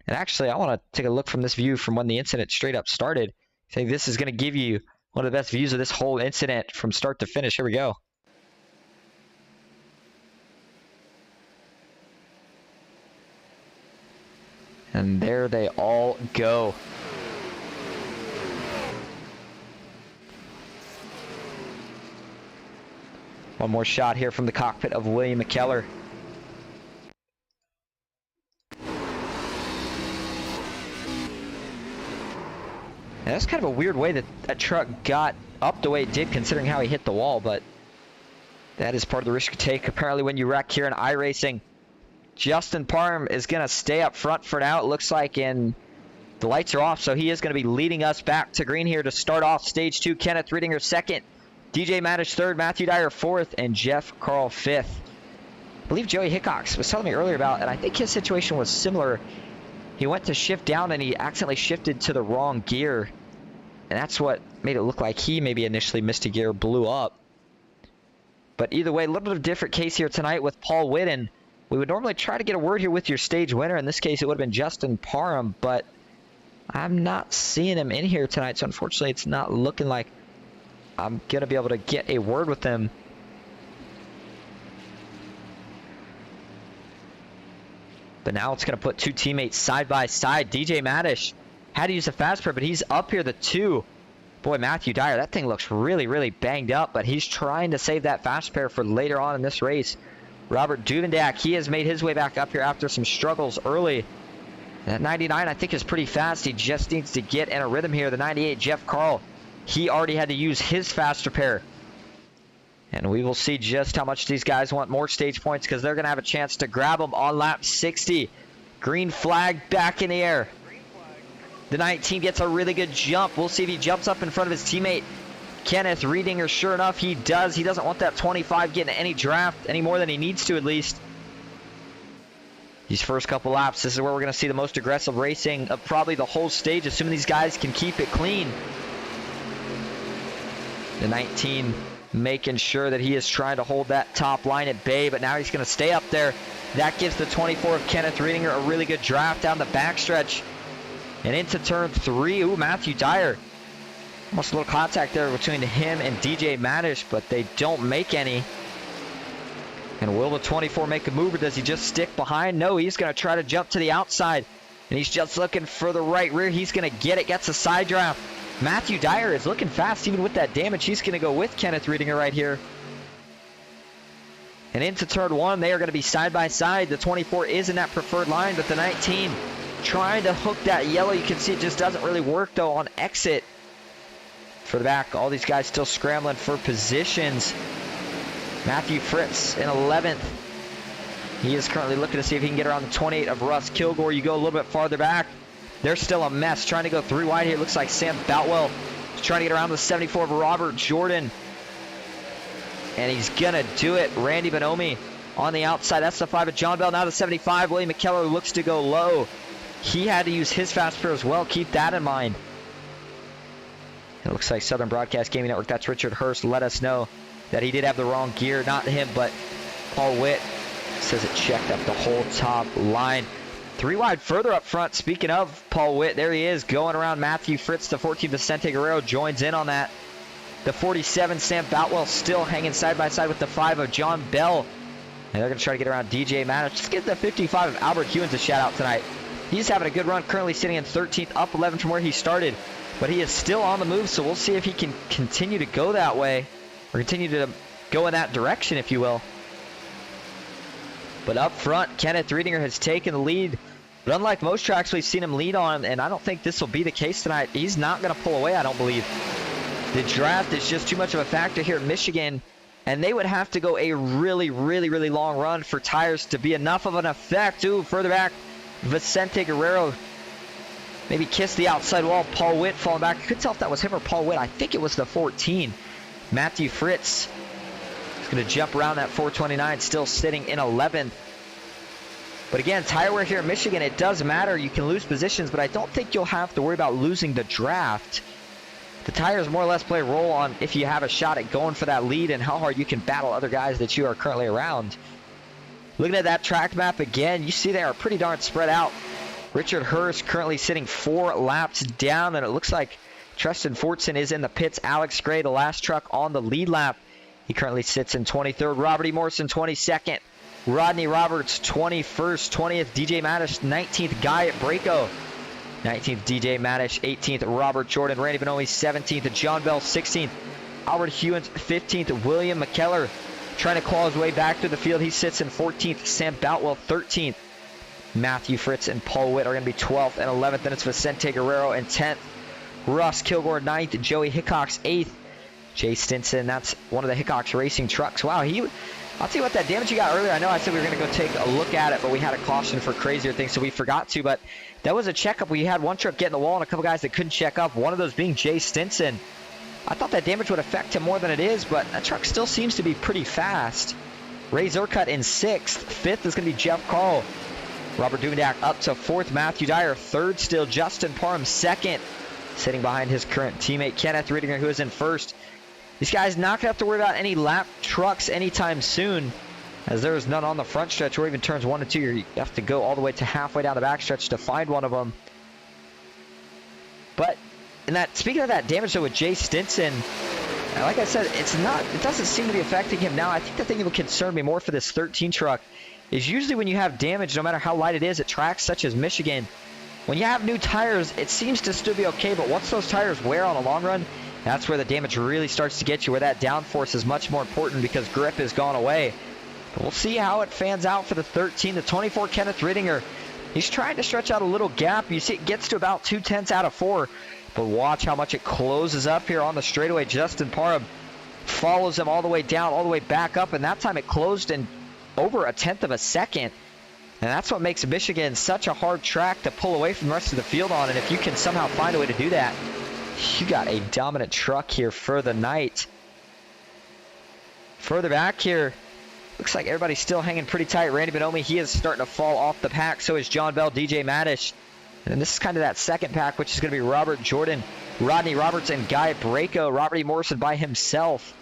And actually, I want to take a look from this view from when the incident straight up started. I think this is going to give you one of the best views of this whole incident from start to finish. Here we go. And there they all go. One more shot here from the cockpit of William McKellar. And that's kind of a weird way that that truck got up the way it did, considering how he hit the wall, but that is part of the risk you take. Apparently, when you wreck here in iRacing, Justin Parham is going to stay up front for now. It looks like, and the lights are off, so he is going to be leading us back to green here to start off stage 2. Kenneth Riedinger second, DJ Madish third, Matthew Dyer fourth, and Jeff Carl fifth. I believe Joey Hickox was telling me earlier about, and I think his situation was similar. He went to shift down, and he accidentally shifted to the wrong gear, and that's what made it look like he maybe initially missed a gear, blew up. But either way, a little bit of a different case here tonight with Paul Whitten. We would normally try to get a word here with your stage winner. In this case, it would have been Justin Parham, but I'm not seeing him in here tonight, so unfortunately it's not looking like I'm going to be able to get a word with him. But now it's going to put two teammates side by side. DJ Madish had to use a fast pair, but he's up here, the 2. Boy, Matthew Dyer, that thing looks really, really banged up, but he's trying to save that fast pair for later on in this race. Robert Duvendak, he has made his way back up here after some struggles early. That 99, I think, is pretty fast. He just needs to get in a rhythm here. The 98, Jeff Carl, he already had to use his faster pair. And we will see just how much these guys want more stage points, because they're going to have a chance to grab them on lap 60. Green flag back in the air. The 19 gets a really good jump. We'll see if he jumps up in front of his teammate, Kenneth Riedinger. Sure enough, he does. He doesn't want that 25 getting any draft any more than he needs to, at least. These first couple laps, this is where we're going to see the most aggressive racing of probably the whole stage, assuming these guys can keep it clean. The 19 making sure that he is trying to hold that top line at bay, but now he's going to stay up there. That gives the 24 of Kenneth Riedinger a really good draft down the backstretch. And into turn 3, ooh, Matthew Dyer. Almost a little contact there between him and DJ Madish, but they don't make any. And will the 24 make a move, or does he just stick behind? No, he's going to try to jump to the outside. And he's just looking for the right rear. He's going to get it, gets a side draft. Matthew Dyer is looking fast, even with that damage. He's going to go with Kenneth Riedinger right here. And into turn 1, they are going to be side by side. The 24 is in that preferred line, but the 19 trying to hook that yellow. You can see it just doesn't really work, though, on exit. For the back, all these guys still scrambling for positions. Matthew Fritz in 11th. He is currently looking to see if he can get around the 28 of Russ Kilgore. You go a little bit farther back. They're still a mess. Trying to go 3 wide here. Looks like Sam Boutwell is trying to get around the 74 of Robert Jordan. And he's going to do it. Randy Bonomi on the outside. That's the 5 of John Bell. Now the 75. William McKellar looks to go low. He had to use his fast pair as well. Keep that in mind. It looks like Southern Broadcast Gaming Network, that's Richard Hurst, let us know that he did have the wrong gear. Not him, but Paul Witt says it checked up the whole top line. 3 wide further up front. Speaking of Paul Witt, there he is going around Matthew Fritz. The 14 Vicente Guerrero joins in on that. The 47, Sam Boutwell, still hanging side by side with the 5 of John Bell. And they're going to try to get around DJ Maddox. Just give the 55 of Albert Hewins a shout out tonight. He's having a good run, currently sitting in 13th, up 11 from where he started. But he is still on the move, so we'll see if he can continue to go that way. Or continue to go in that direction, if you will. But up front, Kenneth Riedinger has taken the lead. But unlike most tracks we've seen him lead on, and I don't think this will be the case tonight, he's not going to pull away, I don't believe. The draft is just too much of a factor here in Michigan. And they would have to go a really, really, really long run for tires to be enough of an effect. Ooh, further back, Vicente Guerrero maybe kissed the outside wall. Paul Witt falling back. I couldn't tell if that was him or Paul Witt. I think it was the 14. Matthew Fritz is going to jump around that 429, still sitting in 11th. But again, tire wear here in Michigan, it does matter. You can lose positions, but I don't think you'll have to worry about losing the draft. The tires more or less play a role on if you have a shot at going for that lead and how hard you can battle other guys that you are currently around. Looking at that track map again, you see they are pretty darn spread out. Richard Hurst currently sitting 4 laps down, and it looks like Tristan Fortson is in the pits. Alex Gray, the last truck on the lead lap. He currently sits in 23rd. Robert E. Morrison, 22nd. Rodney Roberts, 21st. 20th, DJ Mattish, 19th. Guy at Braco, 19th, DJ Mattish. 18th, Robert Jordan. Randy Bonomi, 17th. John Bell, 16th. Albert Hewins, 15th. William McKellar trying to claw his way back through the field. He sits in 14th. Sam Boutwell, 13th. Matthew Fritz and Paul Witt are going to be 12th and 11th. Then it's Vicente Guerrero in 10th. Russ Kilgore, 9th. Joey Hickox, 8th. Jay Stinson, that's one of the Hickox Racing trucks. Wow, I'll tell you what, that damage you got earlier, I know I said we were going to go take a look at it, but we had a caution for crazier things, so we forgot to. But that was a checkup. We had one truck get in the wall and a couple guys that couldn't check up, one of those being Jay Stinson. I thought that damage would affect him more than it is, but that truck still seems to be pretty fast. Ray Zercut in 6th. 5th is going to be Jeff Carl. Robert Duvendak up to 4th. Matthew Dyer 3rd still. Justin Parham 2nd. Sitting behind his current teammate Kenneth Riedinger, who is in 1st. These guys not going to have to worry about any lap trucks anytime soon, as there is none on the front stretch or even turns 1 and 2. You have to go all the way to halfway down the back stretch to find one of them. But speaking of that damage though with Jay Stinson, like I said, it doesn't seem to be affecting him now. I think the thing that would concern me more for this 13 truck is usually when you have damage, no matter how light it is, at tracks such as Michigan, when you have new tires, it seems to still be okay, but once those tires wear on a long run, that's where the damage really starts to get you, where that downforce is much more important because grip has gone away. But we'll see how it fans out for the 13. The 24, Kenneth Riedinger, he's trying to stretch out a little gap. You see it gets to about 2/10 out of 4, but watch how much it closes up here on the straightaway. Justin Parham follows him all the way down, all the way back up, and that time it closed in over 1/10 of a second. And that's what makes Michigan such a hard track to pull away from the rest of the field on. And if you can somehow find a way to do that, you got a dominant truck here for the night. Further back here, looks like everybody's still hanging pretty tight. Randy Bonomi, he is starting to fall off the pack. So is John Bell, DJ Mattish. And then this is kind of that second pack, which is going to be Robert Jordan, Rodney Roberts, and Guy Braco. Robert E. Morrison by himself.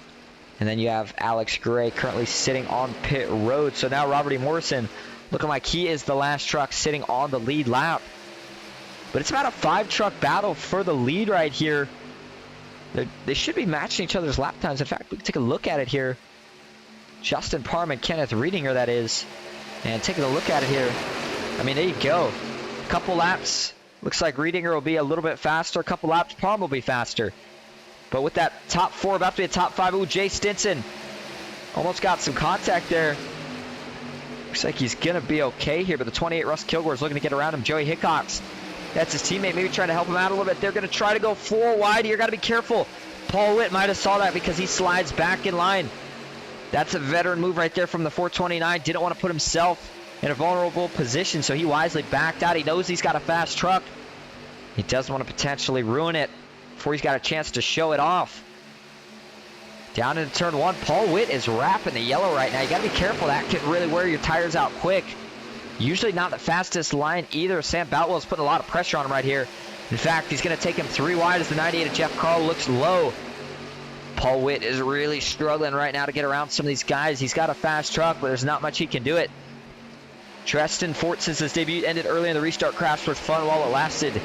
And then you have Alex Gray currently sitting on pit road. So now Robert E. Morrison looking like he is the last truck sitting on the lead lap. But it's about a 5-truck battle for the lead right here. They should be matching each other's lap times. In fact, we can take a look at it here. Justin Parham and Kenneth Riedinger, that is. And taking a look at it here. I mean, there you go. A couple laps. Looks like Riedinger will be a little bit faster. A couple laps, Parham will be faster. But with that top 4 about to be a top 5. Ooh, Jay Stinson. Almost got some contact there. Looks like he's going to be okay here, but the 28 Russ Kilgore is looking to get around him. Joey Hickox, that's his teammate, maybe trying to help him out a little bit. They're going to try to go 4 wide here. Got to be careful. Paul Witt might have saw that because he slides back in line. That's a veteran move right there from the 429. Didn't want to put himself in a vulnerable position, so he wisely backed out. He knows he's got a fast truck. He doesn't want to potentially ruin it before he's got a chance to show it off. Down into turn 1, Paul Witt is wrapping the yellow right now. You got to be careful. That can really wear your tires out quick. Usually not the fastest line either. Sam Boutwell's putting a lot of pressure on him right here. In fact, he's going to take him 3 wide as the 98 of Jeff Carl looks low. Paul Witt is really struggling right now to get around some of these guys. He's got a fast truck, but there's not much he can do it. Treston Fort, since his debut ended early in the restart crash, was fun while it lasted.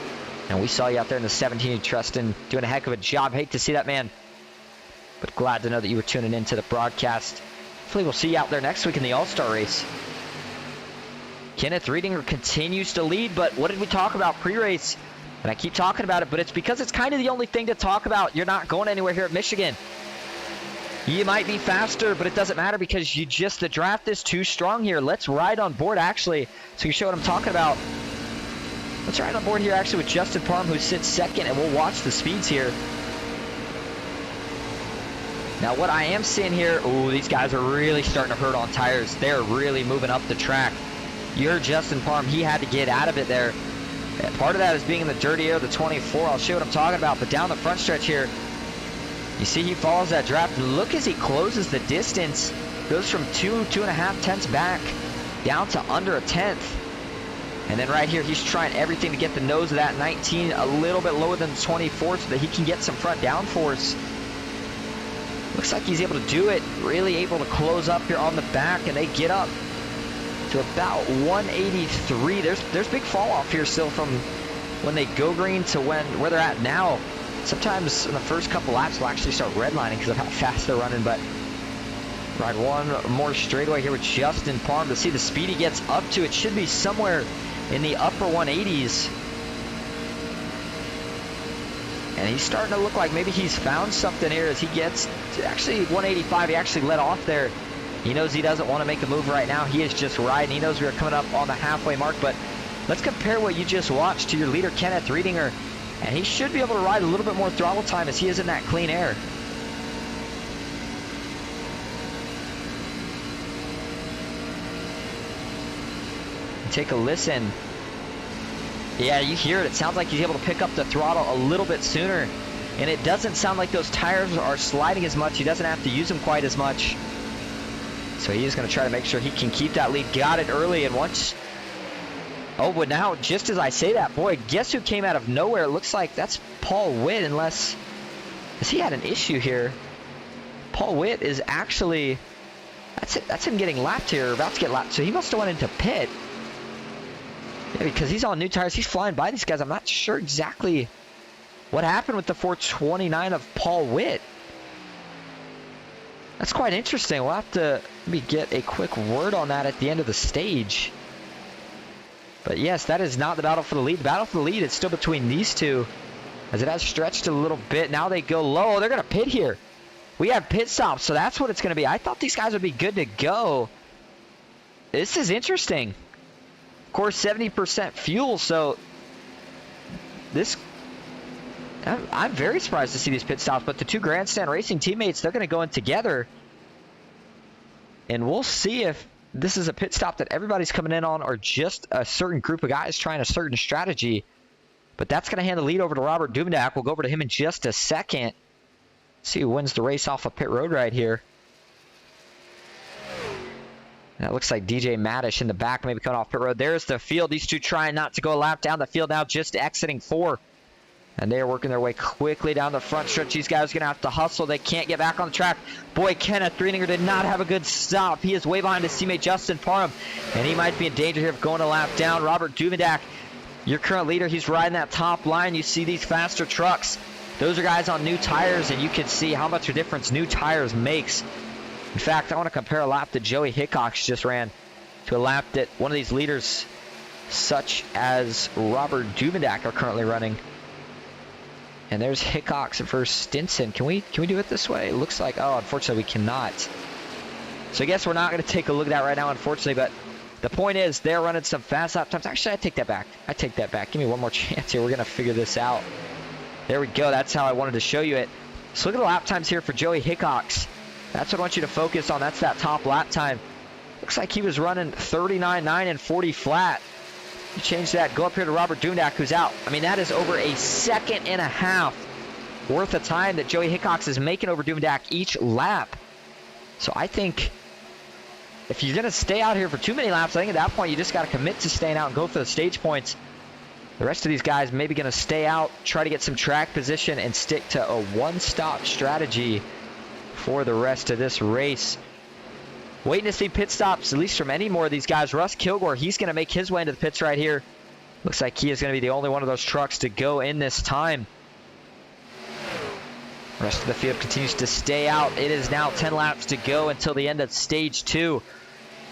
And we saw you out there in the 17, Treston, doing a heck of a job. Hate to see that, man. But glad to know that you were tuning into the broadcast. Hopefully we'll see you out there next week in the All-Star race. Kenneth Riedinger continues to lead, but what did we talk about pre-race? And I keep talking about it, but it's because it's kind of the only thing to talk about. You're not going anywhere here at Michigan. You might be faster, but it doesn't matter because the draft is too strong here. Let's ride on board, actually, so you show what I'm talking about. Let's ride on board here, actually, with Justin Parham, who sits second, and we'll watch the speeds here. Now, what I am seeing here, these guys are really starting to hurt on tires. They're really moving up the track. You heard Justin Parham, he had to get out of it there. And part of that is being in the dirty air of the 24. I'll show you what I'm talking about, but down the front stretch here, you see he follows that draft. Look as he closes the distance. Goes from 2.5 tenths back down to under a tenth. And then right here, he's trying everything to get the nose of that 19 a little bit lower than the 24 so that he can get some front downforce. Looks like he's able to do it. Really able to close up here on the back, and they get up to about 183. There's big fall off here still from when they go green to where they're at now. Sometimes in the first couple laps we'll actually start redlining because of how fast they're running, but ride one more straightaway here with Justin Parham to see the speed he gets up to. It should be somewhere in the upper 180s. And he's starting to look like maybe he's found something here as he gets to actually 185. He actually let off there. He knows he doesn't want to make a move right now. He is just riding. He knows we are coming up on the halfway mark, but let's compare what you just watched to your leader, Kenneth Riedinger. And he should be able to ride a little bit more throttle time as he is in that clean air. Take a listen. Yeah, you hear it. It sounds like he's able to pick up the throttle a little bit sooner. And it doesn't sound like those tires are sliding as much. He doesn't have to use them quite as much. So he's going to try to make sure he can keep that lead. Got it early, and once... Oh, but now, just as I say that, boy, guess who came out of nowhere? It looks like that's Paul Witt, unless he had an issue here. Paul Witt is actually... That's him getting lapped here, about to get lapped. So he must have went into pit. Yeah, because he's on new tires. He's flying by these guys. I'm not sure exactly what happened with the 429 of Paul Witt. That's quite interesting. We'll have to maybe get a quick word on that at the end of the stage. But yes, that is not the battle for the lead. The battle for the lead is still between these two, as it has stretched a little bit. Now they go low. They're going to pit here. We have pit stops, so that's what it's going to be. I thought these guys would be good to go. This is interesting. Of course, 70% fuel, so this... I'm very surprised to see these pit stops, but the two Grandstand Racing teammates, they're going to go in together. And we'll see if this is a pit stop that everybody's coming in on or just a certain group of guys trying a certain strategy. But that's going to hand the lead over to Robert Duvendak. We'll go over to him in just a second. See who wins the race off of pit road right here. And it looks like DJ Madish in the back, maybe coming off pit road. There's the field. These two trying not to go a lap down the field now, just exiting 4. And they are working their way quickly down the front stretch. These guys are going to have to hustle. They can't get back on the track. Boy, Kenneth Riedinger did not have a good stop. He is way behind his teammate Justin Parham, and he might be in danger here of going a lap down. Robert Duvendak, your current leader, he's riding that top line. You see these faster trucks. Those are guys on new tires, and you can see how much a difference new tires makes. In fact, I want to compare a lap that Joey Hickox just ran to a lap that one of these leaders, such as Robert Duvendak, are currently running. And there's Hickox versus Stinson. Can we do it this way? It looks like, oh, unfortunately we cannot. So I guess we're not going to take a look at that right now, unfortunately. But the point is, they're running some fast lap times. Actually, I take that back. Give me one more chance here. We're going to figure this out. There we go. That's how I wanted to show you it. So look at the lap times here for Joey Hickox. That's what I want you to focus on. That's that top lap time. Looks like he was running 39.9 and 40 flat. You change that. Go up here to Robert Dundak, who's out. I mean, that is over a second and a half worth of time that Joey Hickox is making over Dundak each lap. So I think if you're going to stay out here for too many laps, I think at that point you just got to commit to staying out and go for the stage points. The rest of these guys maybe going to stay out, try to get some track position, and stick to a one-stop strategy for the rest of this race. Waiting to see pit stops, at least from any more of these guys. Russ Kilgore, he's going to make his way into the pits right here. Looks like he is going to be the only one of those trucks to go in this time. The rest of the field continues to stay out. It is now 10 laps to go until the end of stage 2.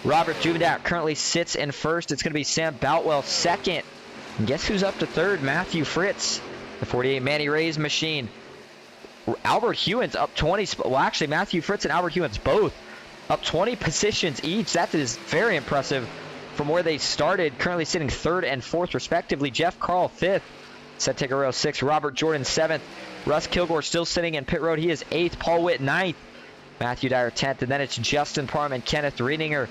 Robert Juvendak currently sits in first. It's going to be Sam Boutwell second. And guess who's up to third? Matthew Fritz, the 48 Manny Rays machine. Albert Hewins up 20. Well, actually, Matthew Fritz and Albert Hewins both up 20 positions each. That is very impressive from where they started. Currently sitting third and fourth, respectively. Jeff Carl, fifth. Seth Tegarero, sixth. Robert Jordan, seventh. Russ Kilgore still sitting in pit road. He is eighth. Paul Witt, ninth. Matthew Dyer, 10th. And then it's Justin Parham and Kenneth Riedinger.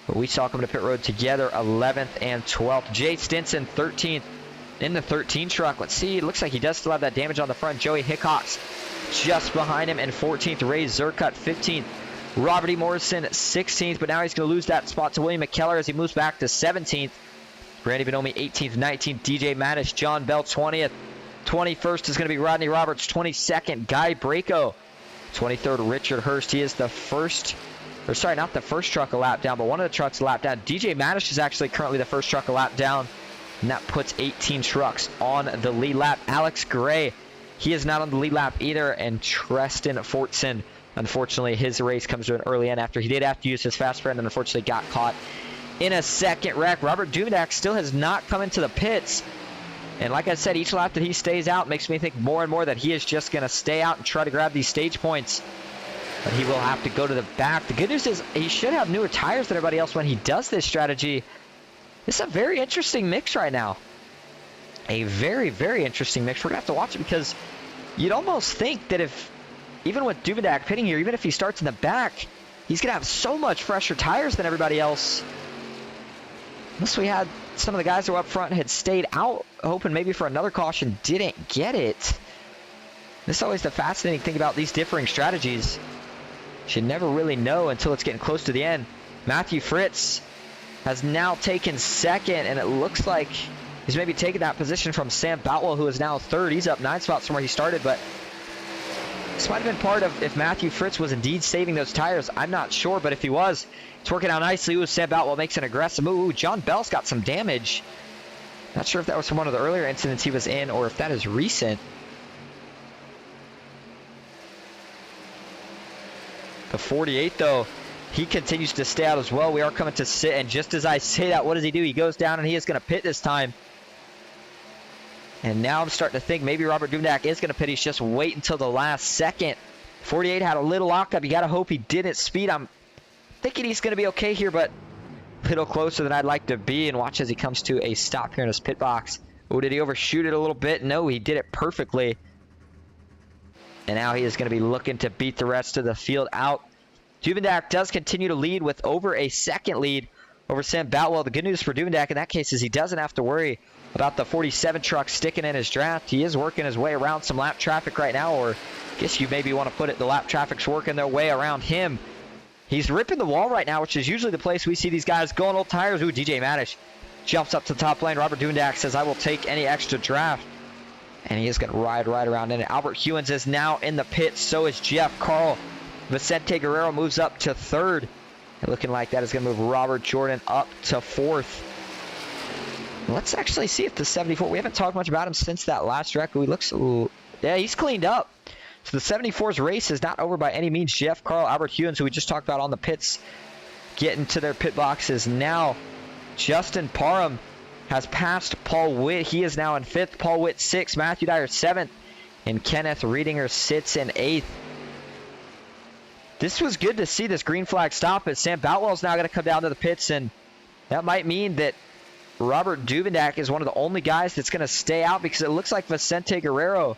We saw come to pit road together, 11th and 12th. Jay Stinson, 13th in the 13 truck. Let's see. It looks like he does still have that damage on the front. Joey Hickox just behind him in 14th. Ray Zerkut, 15th. Robert E. Morrison, 16th, but now he's going to lose that spot to William McKellar as he moves back to 17th. Randy Bonomi, 18th, 19th. DJ Mattis, John Bell, 20th. 21st is going to be Rodney Roberts. 22nd, Guy Braco. 23rd, Richard Hurst. He is the first, or sorry, not the first truck a lap down, but one of the trucks a lap down. DJ Mattis is actually currently the first truck a lap down, and that puts 18 trucks on the lead lap. Alex Gray, he is not on the lead lap either, and Treston Fortson, unfortunately, his race comes to an early end after he did have to use his fast friend and unfortunately got caught in a second wreck. Robert Duvendak still has not come into the pits. And like I said, each lap that he stays out makes me think more and more that he is just going to stay out and try to grab these stage points. But he will have to go to the back. The good news is he should have newer tires than everybody else when he does this strategy. It's a very interesting mix right now. A very, very interesting mix. We're going to have to watch it because you'd almost think that if, even with Duvendak pitting here, even if he starts in the back, he's going to have so much fresher tires than everybody else. Unless we had some of the guys who were up front had stayed out, hoping maybe for another caution, didn't get it. This is always the fascinating thing about these differing strategies. You should never really know until it's getting close to the end. Matthew Fritz has now taken second, and it looks like he's maybe taken that position from Sam Boutwell, who is now third. He's up 9 spots from where he started, but this might have been part of if Matthew Fritz was indeed saving those tires. I'm not sure, but if he was, it's working out nicely. Ooh, Sam Boutwell makes an aggressive move. Ooh, John Bell's got some damage. Not sure if that was from one of the earlier incidents he was in or if that is recent. The 48, though, he continues to stay out as well. We are coming to sit, and just as I say that, what does he do? He goes down, and he is going to pit this time. And now I'm starting to think maybe Robert Duvendak is going to pit. He's just wait until the last second. 48 had a little lockup. You got to hope he didn't speed. I'm thinking he's going to be okay here, but a little closer than I'd like to be. And watch as he comes to a stop here in his pit box. Oh, did he overshoot it a little bit? No, he did it perfectly. And now he is going to be looking to beat the rest of the field out. Duvendak does continue to lead with over a second lead over Sam Boutwell. The good news for Duvendak in that case is he doesn't have to worry about the 47 truck sticking in his draft. He is working his way around some lap traffic right now, or I guess you maybe want to put it, the lap traffic's working their way around him. He's ripping the wall right now, which is usually the place we see these guys going old tires. Ooh, DJ Mattish jumps up to the top lane. Robert Duvendak says, I will take any extra draft. And he is going to ride right around in it. Albert Hewins is now in the pit. So is Jeff Carl. Vicente Guerrero moves up to third. And looking like that is going to move Robert Jordan up to fourth. Let's actually see if the 74, we haven't talked much about him since that last wreck. He looks, ooh, yeah, he's cleaned up. So the 74's race is not over by any means. Jeff Carl, Albert Hewins, who we just talked about on the pits, getting to their pit boxes now. Justin Parham has passed Paul Witt. He is now in 5th. Paul Witt 6th. Matthew Dyer 7th. And Kenneth Riedinger sits in 8th. this was good to see this green flag stop, but Sam Boutwell's now going to come down to the pits, and that might mean that Robert Duvendak is one of the only guys that's going to stay out, because it looks like Vicente Guerrero.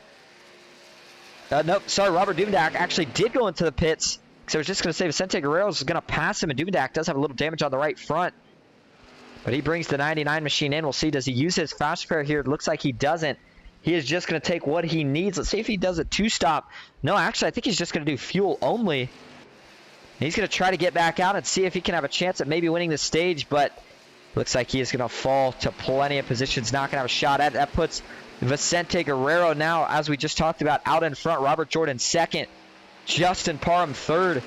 Nope, sorry, Robert Duvendak actually did go into the pits, because I was just going to say Vicente Guerrero is going to pass him, and Duvendak does have a little damage on the right front. But he brings the 99 machine in. We'll see, does he use his fast repair here? It looks like he doesn't. He is just going to take what he needs. Let's see if he does a two-stop. No, actually, I think he's just going to do fuel only. And he's going to try to get back out and see if he can have a chance at maybe winning the stage, but looks like he is going to fall to plenty of positions. Not going to have a shot at it. That puts Vicente Guerrero now, as we just talked about, out in front. Robert Jordan second. Justin Parham third.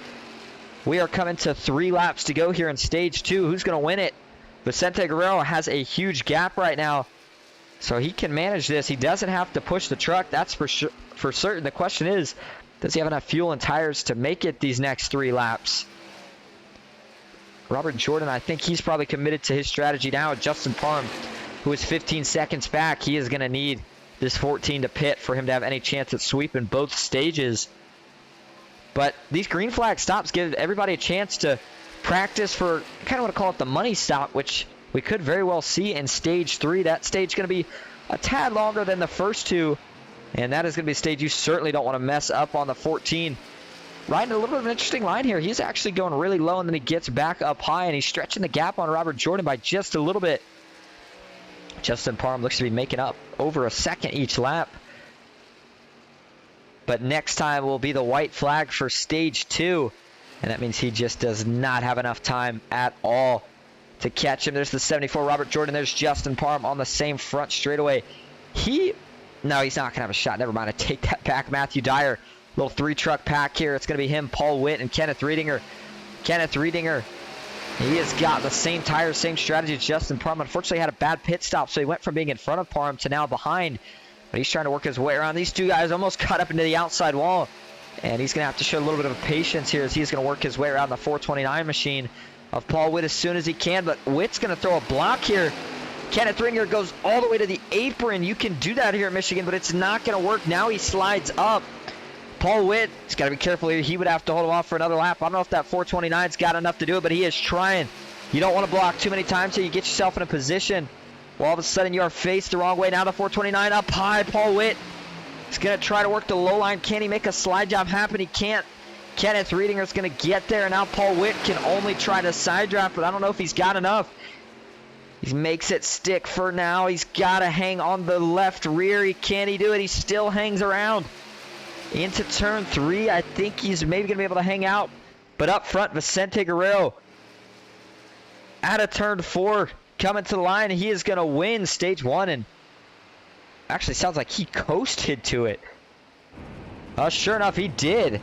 We are coming to 3 laps to go here in stage 2. Who's going to win it? Vicente Guerrero has a huge gap right now, so he can manage this. He doesn't have to push the truck, that's for certain. The question is, does he have enough fuel and tires to make it these next 3 laps? Robert Jordan, I think he's probably committed to his strategy now. Justin Parham, who is 15 seconds back, he is going to need this 14 to pit for him to have any chance at sweeping both stages. But these green flag stops give everybody a chance to practice for, kind of want to call it the money stop, which we could very well see in stage 3. That stage is going to be a tad longer than the first 2, and that is going to be a stage you certainly don't want to mess up on the 14. Riding a little bit of an interesting line here. He's actually going really low, and then he gets back up high, and he's stretching the gap on Robert Jordan by just a little bit. Justin Parham looks to be making up over a second each lap. But next time will be the white flag for stage 2. And that means he just does not have enough time at all to catch him. There's the 74 Robert Jordan. There's Justin Parham on the same front straightaway. No, he's not going to have a shot. Never mind. I take that back. Matthew Dyer. Little 3-truck pack here. It's going to be him, Paul Witt, and Kenneth Riedinger. Kenneth Riedinger, he has got the same tires, same strategy as Justin Parham. Unfortunately, had a bad pit stop, so he went from being in front of Parham to now behind. But he's trying to work his way around. These 2 guys almost caught up into the outside wall. And he's going to have to show a little bit of patience here as he's going to work his way around the 429 machine of Paul Witt as soon as he can. But Witt's going to throw a block here. Kenneth Ringer goes all the way to the apron. You can do that here at Michigan, but it's not going to work. Now he slides up. Paul Witt, he's got to be careful here. He would have to hold him off for another lap. I don't know if that 429's got enough to do it, but he is trying. You don't want to block too many times here. You get yourself in a position where all of a sudden you are faced the wrong way. Now the 429 up high. Paul Witt, he's going to try to work the low line. Can he make a slide job happen? He can't. Kenneth Riedinger's going to get there, and now Paul Witt can only try to side draft, but I don't know if he's got enough. He makes it stick for now. He's got to hang on the left rear. Can he do it? He still hangs around. Into turn 3, I think he's maybe going to be able to hang out. But up front, Vicente Guerrero out of turn 4, coming to the line. He is going to win stage 1, and actually sounds like he coasted to it. Sure enough, he did.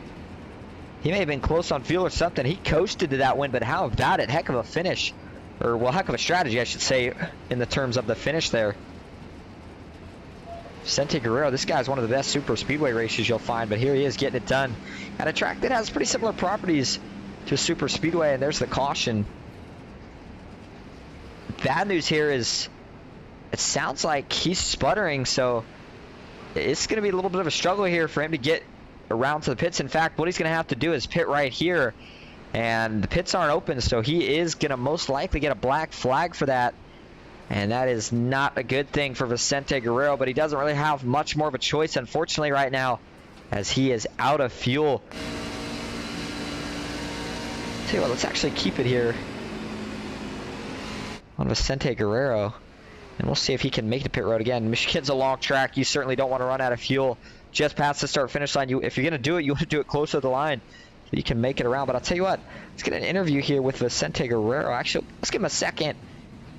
He may have been close on fuel or something. He coasted to that win, but how about it? Heck of a finish. Or, well, heck of a strategy, I should say, in the terms of the finish there. Vicente Guerrero, this guy's one of the best super speedway racers you'll find, but here he is getting it done at a track that has pretty similar properties to super speedway, and there's the caution. Bad news here is it sounds like he's sputtering, so it's going to be a little bit of a struggle here for him to get around to the pits. In fact, what he's going to have to do is pit right here, and the pits aren't open, so he is going to most likely get a black flag for that. And that is not a good thing for Vicente Guerrero, but he doesn't really have much more of a choice, unfortunately, right now, as he is out of fuel. Tell you what, let's actually keep it here on Vicente Guerrero, and we'll see if he can make the pit road again. Michigan's a long track. You certainly don't want to run out of fuel just past the start-finish line. If you're going to do it, you want to do it closer to the line so you can make it around. But I'll tell you what, let's get an interview here with Vicente Guerrero. Actually, let's give him a second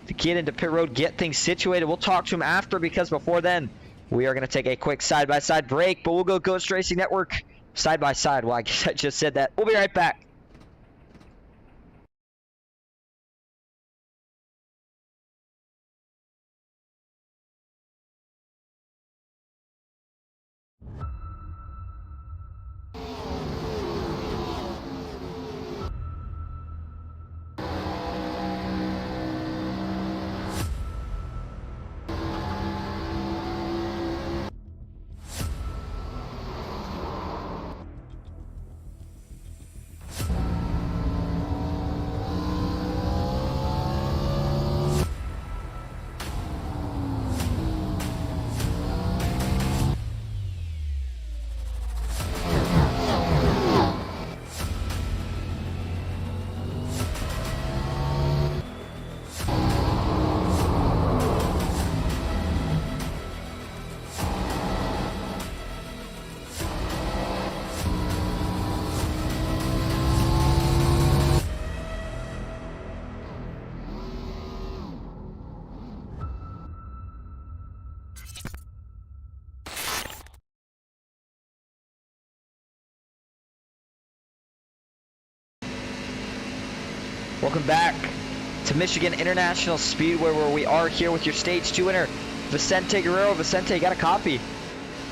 to get into pit road, get things situated. We'll talk to him after, because before then, we are going to take a quick side-by-side break, but we'll go Ghost Racing Network side-by-side. Well, I guess I just said that. We'll be right back. Welcome back to Michigan International Speedway, where we are here with your Stage 2 winner, Vicente Guerrero. Vicente, you got a copy?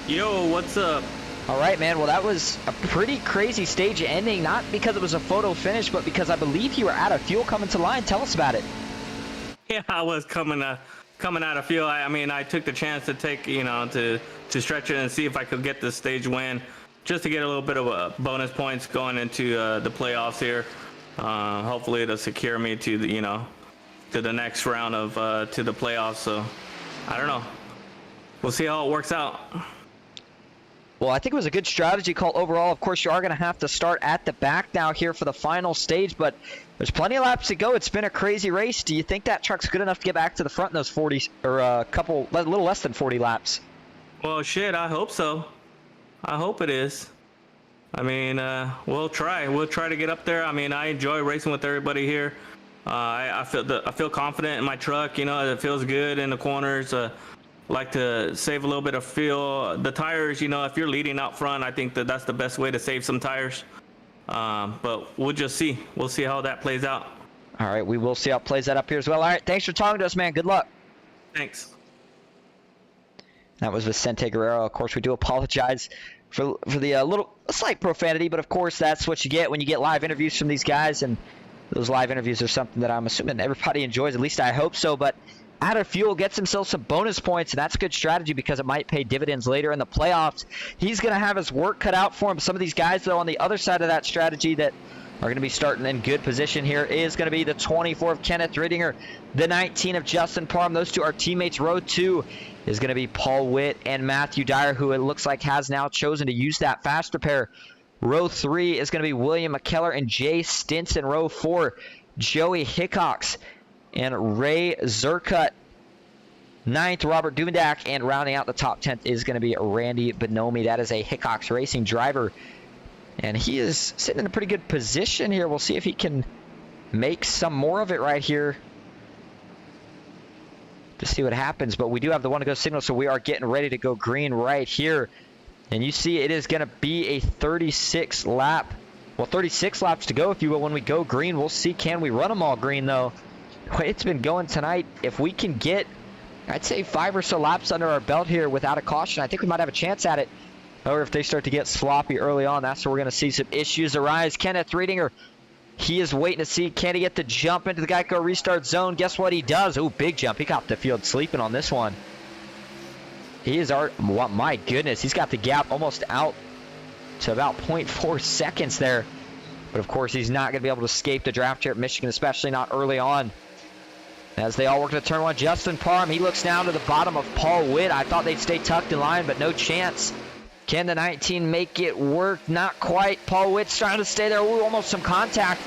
Yo, what's up? All right, man. Well, that was a pretty crazy stage ending, not because it was a photo finish, but because I believe you were out of fuel coming to line. Tell us about it. Yeah, I was coming out of fuel. I mean, I took the chance to take, to stretch it and see if I could get the stage win, just to get a little bit of bonus points going into the playoffs here. Hopefully it'll secure me to the next round of to the playoffs. So I don't know. We'll see how it works out. Well, I think it was a good strategy call overall. Of course, you are going to have to start at the back now here for the final stage, but there's plenty of laps to go. It's been a crazy race. Do you think that truck's good enough to get back to the front in those 40 or a little less than 40 laps? Well, shit, I hope so. I hope it is. I mean, we'll try. We'll try to get up there. I mean, I enjoy racing with everybody here. I feel confident in my truck. It feels good in the corners. Like to save a little bit of fuel. The tires, if you're leading out front, I think that's the best way to save some tires. But we'll just see. We'll see how that plays out. All right, we will see how it plays out up here as well. All right, thanks for talking to us, man. Good luck. Thanks. That was Vicente Guerrero. Of course, we do apologize for the slight profanity, but of course that's what you get when you get live interviews from these guys, and those live interviews are something that I'm assuming everybody enjoys. At least I hope so. But out of fuel gets himself some bonus points, and that's a good strategy because it might pay dividends later in the playoffs. He's going to have his work cut out for him. Some of these guys, though, on the other side of that strategy that are going to be starting in good position here is going to be the 24 of Kenneth Rittinger, the 19 of Justin Parham. Those two are teammates. Row 2 is going to be Paul Witt and Matthew Dyer, who it looks like has now chosen to use that fast repair. Row 3 is going to be William McKellar and Jay Stinson. Row 4, Joey Hickox and Ray Zerkut. 9th, Robert Duvendak, and rounding out the top 10th is going to be Randy Bonomi. That is a Hickox Racing driver, and he is sitting in a pretty good position here. We'll see if he can make some more of it right here to see what happens, but we do have the one to go signal, so we are getting ready to go green right here. And you see it is going to be a 36 laps to go, if you will, when we go green. We'll see, can we run them all green, though? The way it's been going tonight, if we can get, I'd say, 5 or so laps under our belt here without a caution, I think we might have a chance at it. Or if they start to get sloppy early on, that's where we're going to see some issues arise. Kenneth Rittinger, he is waiting to see, can he get the jump into the Geico restart zone? Guess what he does? Oh, big jump. He got the field sleeping on this one. He is my goodness, he's got the gap almost out to about 0.4 seconds there. But of course, he's not going to be able to escape the draft here at Michigan, especially not early on. As they all work to turn one, Justin Parham, he looks down to the bottom of Paul Witt. I thought they'd stay tucked in line, but no chance. Can the 19 make it work? Not quite. Paul Witt's trying to stay there. Ooh, almost some contact.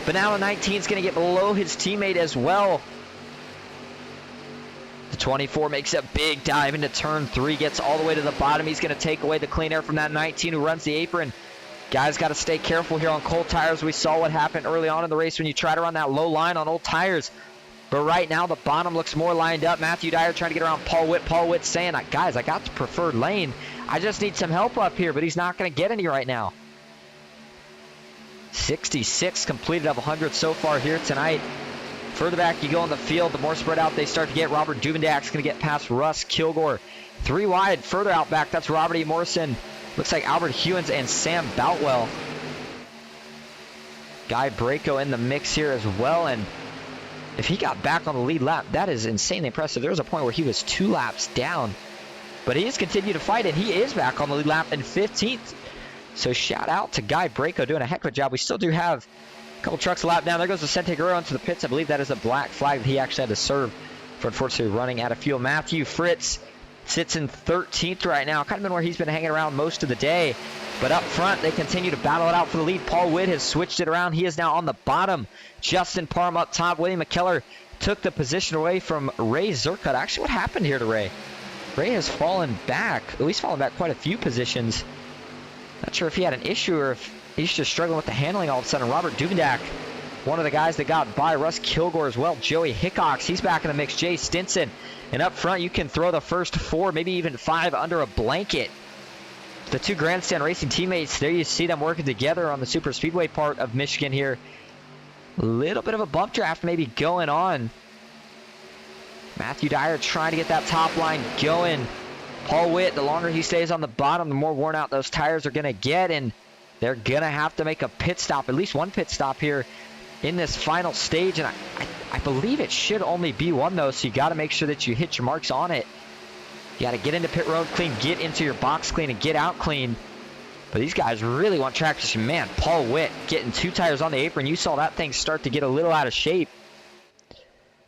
But now the 19 is going to get below his teammate as well. The 24 makes a big dive into turn 3, gets all the way to the bottom. He's going to take away the clean air from that 19 who runs the apron. Guys got to stay careful here on cold tires. We saw what happened early on in the race when you try to run that low line on old tires. But right now, the bottom looks more lined up. Matthew Dyer trying to get around Paul Witt. Paul Witt saying, guys, I got the preferred lane. I just need some help up here, but he's not going to get any right now. 66 completed of 100 so far here tonight. Further back you go on the field, the more spread out they start to get. Robert Duvendak's going to get past Russ Kilgore. 3 wide, further out back, that's Robert E. Morrison. Looks like Albert Hewins and Sam Boutwell. Guy Braco in the mix here as well, and if he got back on the lead lap, that is insanely impressive. There was a point where he was 2 laps down, but he has continued to fight, and he is back on the lead lap in 15th. So shout out to Guy Braco doing a heck of a job. We still do have a couple trucks a lap down. There goes Vicente Guerrero into the pits. I believe that is a black flag that he actually had to serve for unfortunately running out of fuel. Matthew Fritz sits in 13th right now. Kind of been where he's been hanging around most of the day. But up front, they continue to battle it out for the lead. Paul Witt has switched it around. He is now on the bottom. Justin Parham up top. William McKellar took the position away from Ray Zerkut. Actually, what happened here to Ray? Ray has fallen back, at least fallen back quite a few positions. Not sure if he had an issue or if he's just struggling with the handling all of a sudden. Robert Duvendak one of the guys that got by Russ Kilgore as well. Joey Hickox, he's back in the mix. Jay Stinson. And up front, you can throw the first 4, maybe even 5 under a blanket. The 2 Grandstand Racing teammates, there you see them working together on the Super Speedway part of Michigan here. A little bit of a bump draft maybe going on. Matthew Dyer trying to get that top line going. Paul Witt, the longer he stays on the bottom, the more worn out those tires are going to get, and they're going to have to make a pit stop, at least one pit stop here in this final stage. And I believe it should only be one, though, so you got to make sure that you hit your marks on it. You got to get into pit road clean, get into your box clean, and get out clean. But these guys really want track position. Man, Paul Witt getting 2 tires on the apron. You saw that thing start to get a little out of shape.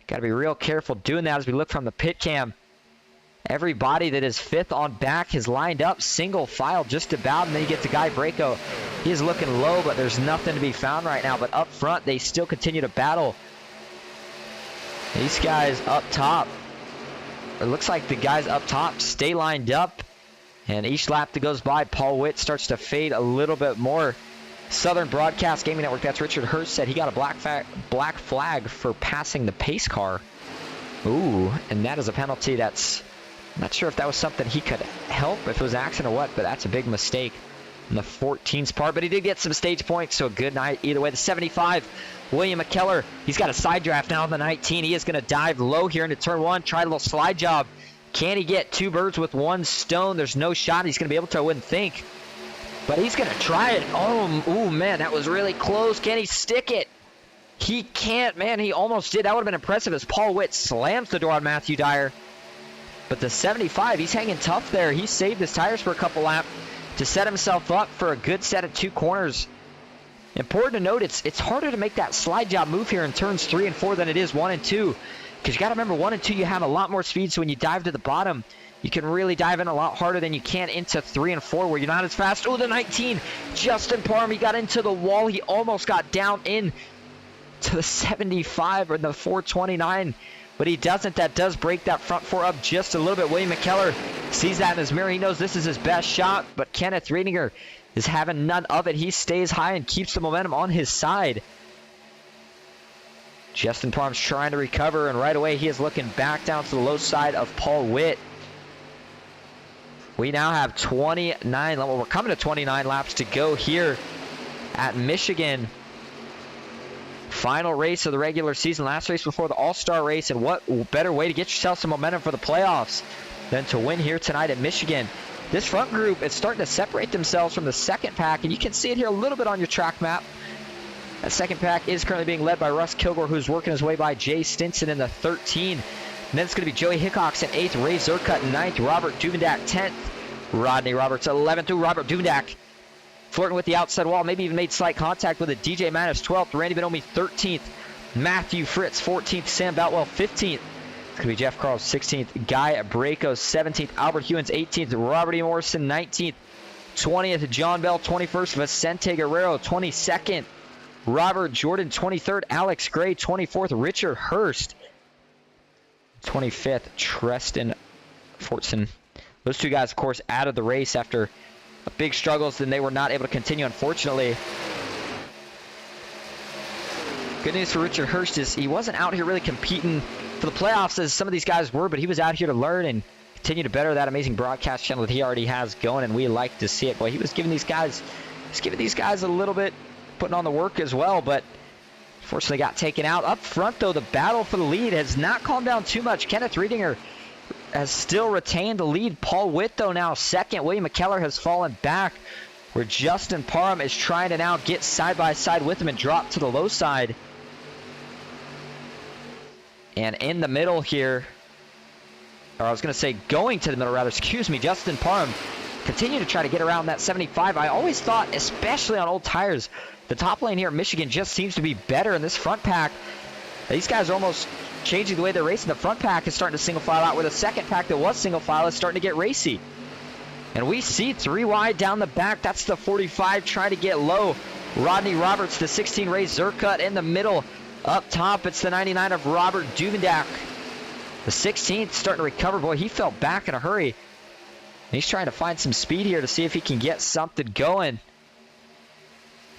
Got to be real careful doing that as we look from the pit cam. Everybody that is 5th on back has lined up single file just about, and then you get to Guy Braco. He is looking low, but there's nothing to be found right now. But up front, they still continue to battle. These guys up top, it looks like the guys up top stay lined up, and each lap that goes by, Paul Witt starts to fade a little bit more. Southern Broadcast Gaming Network, that's Richard Hurst, said he got a black flag for passing the pace car. Ooh, and that is a penalty. That's, I'm not sure if that was something he could help, if it was an accident or what, but that's a big mistake on the 14's part. But he did get some stage points, so a good night either way. The 75, William McKellar, he's got a side draft now on the 19. He is going to dive low here into turn 1, try a little slide job. Can he get 2 birds with 1 stone? There's no shot he's going to be able to, I wouldn't think. But he's going to try it. Oh, ooh, man, that was really close. Can he stick it? He can't, man. He almost did. That would have been impressive as Paul Witt slams the door on Matthew Dyer. But the 75, he's hanging tough there. He saved his tires for a couple laps to set himself up for a good set of 2 corners. Important to note, it's harder to make that slide job move here in turns 3 and 4 than it is 1 and 2. Because you got to remember, 1 and 2, you have a lot more speed. So when you dive to the bottom, you can really dive in a lot harder than you can into 3 and 4 where you're not as fast. Oh, the 19, Justin Parham, he got into the wall. He almost got down in to the 75 or the 429, but he doesn't. That does break that front 4 up just a little bit. William McKellar sees that in his mirror. He knows this is his best shot, but Kenneth Riedinger is having none of it. He stays high and keeps the momentum on his side. Justin Parham's trying to recover, and right away he is looking back down to the low side of Paul Witt. We now have 29, well, we're coming to 29 laps to go here at Michigan. Final race of the regular season, last race before the All-Star race, and what better way to get yourself some momentum for the playoffs than to win here tonight at Michigan. This front group is starting to separate themselves from the second pack, and you can see it here a little bit on your track map. That second pack is currently being led by Russ Kilgore, who's working his way by Jay Stinson in the 13. And then it's going to be Joey Hickox in 8th, Ray Zerkut in 9th, Robert Duvendak 10th, Rodney Roberts 11th. Ooh, Robert Duvendak flirting with the outside wall, maybe even made slight contact with it. DJ Manis 12th, Randy Bonomi 13th, Matthew Fritz 14th, Sam Boutwell 15th. It's going to be Jeff Carls 16th, Guy Braco 17th, Albert Hewins 18th, Robert E. Morrison 19th, 20th, John Bell 21st, Vicente Guerrero 22nd, Robert Jordan 23rd, Alex Gray 24th, Richard Hurst 25th, Treston Fortson. Those 2 guys, of course, out of the race after big struggles, and they were not able to continue, unfortunately. Good news for Richard Hurst is he wasn't out here really competing for the playoffs as some of these guys were, but he was out here to learn and continue to better that amazing broadcast channel that he already has going, and we like to see it. Boy, he was giving these guys a little bit, putting on the work as well, but unfortunately got taken out. Up front, though, the battle for the lead has not calmed down too much. Kenneth Riedinger has still retained the lead. Paul Witt, though, now second. William McKellar has fallen back, where Justin Parham is trying to now get side by side with him and drop to the low side. And in the middle here, or I was going to say going to the middle rather, excuse me, Justin Parham continue to try to get around that 75. I always thought, especially on old tires, the top lane here at Michigan just seems to be better in this front pack. These guys are almost changing the way they're racing. The front pack is starting to single file out, where the second pack that was single file is starting to get racy. And we see 3 wide down the back. That's the 45 trying to get low. Rodney Roberts, the 16, Ray Zerkut in the middle. Up top, it's the 99 of Robert Duvendak. The 16th starting to recover. Boy, he fell back in a hurry. He's trying to find some speed here to see if he can get something going.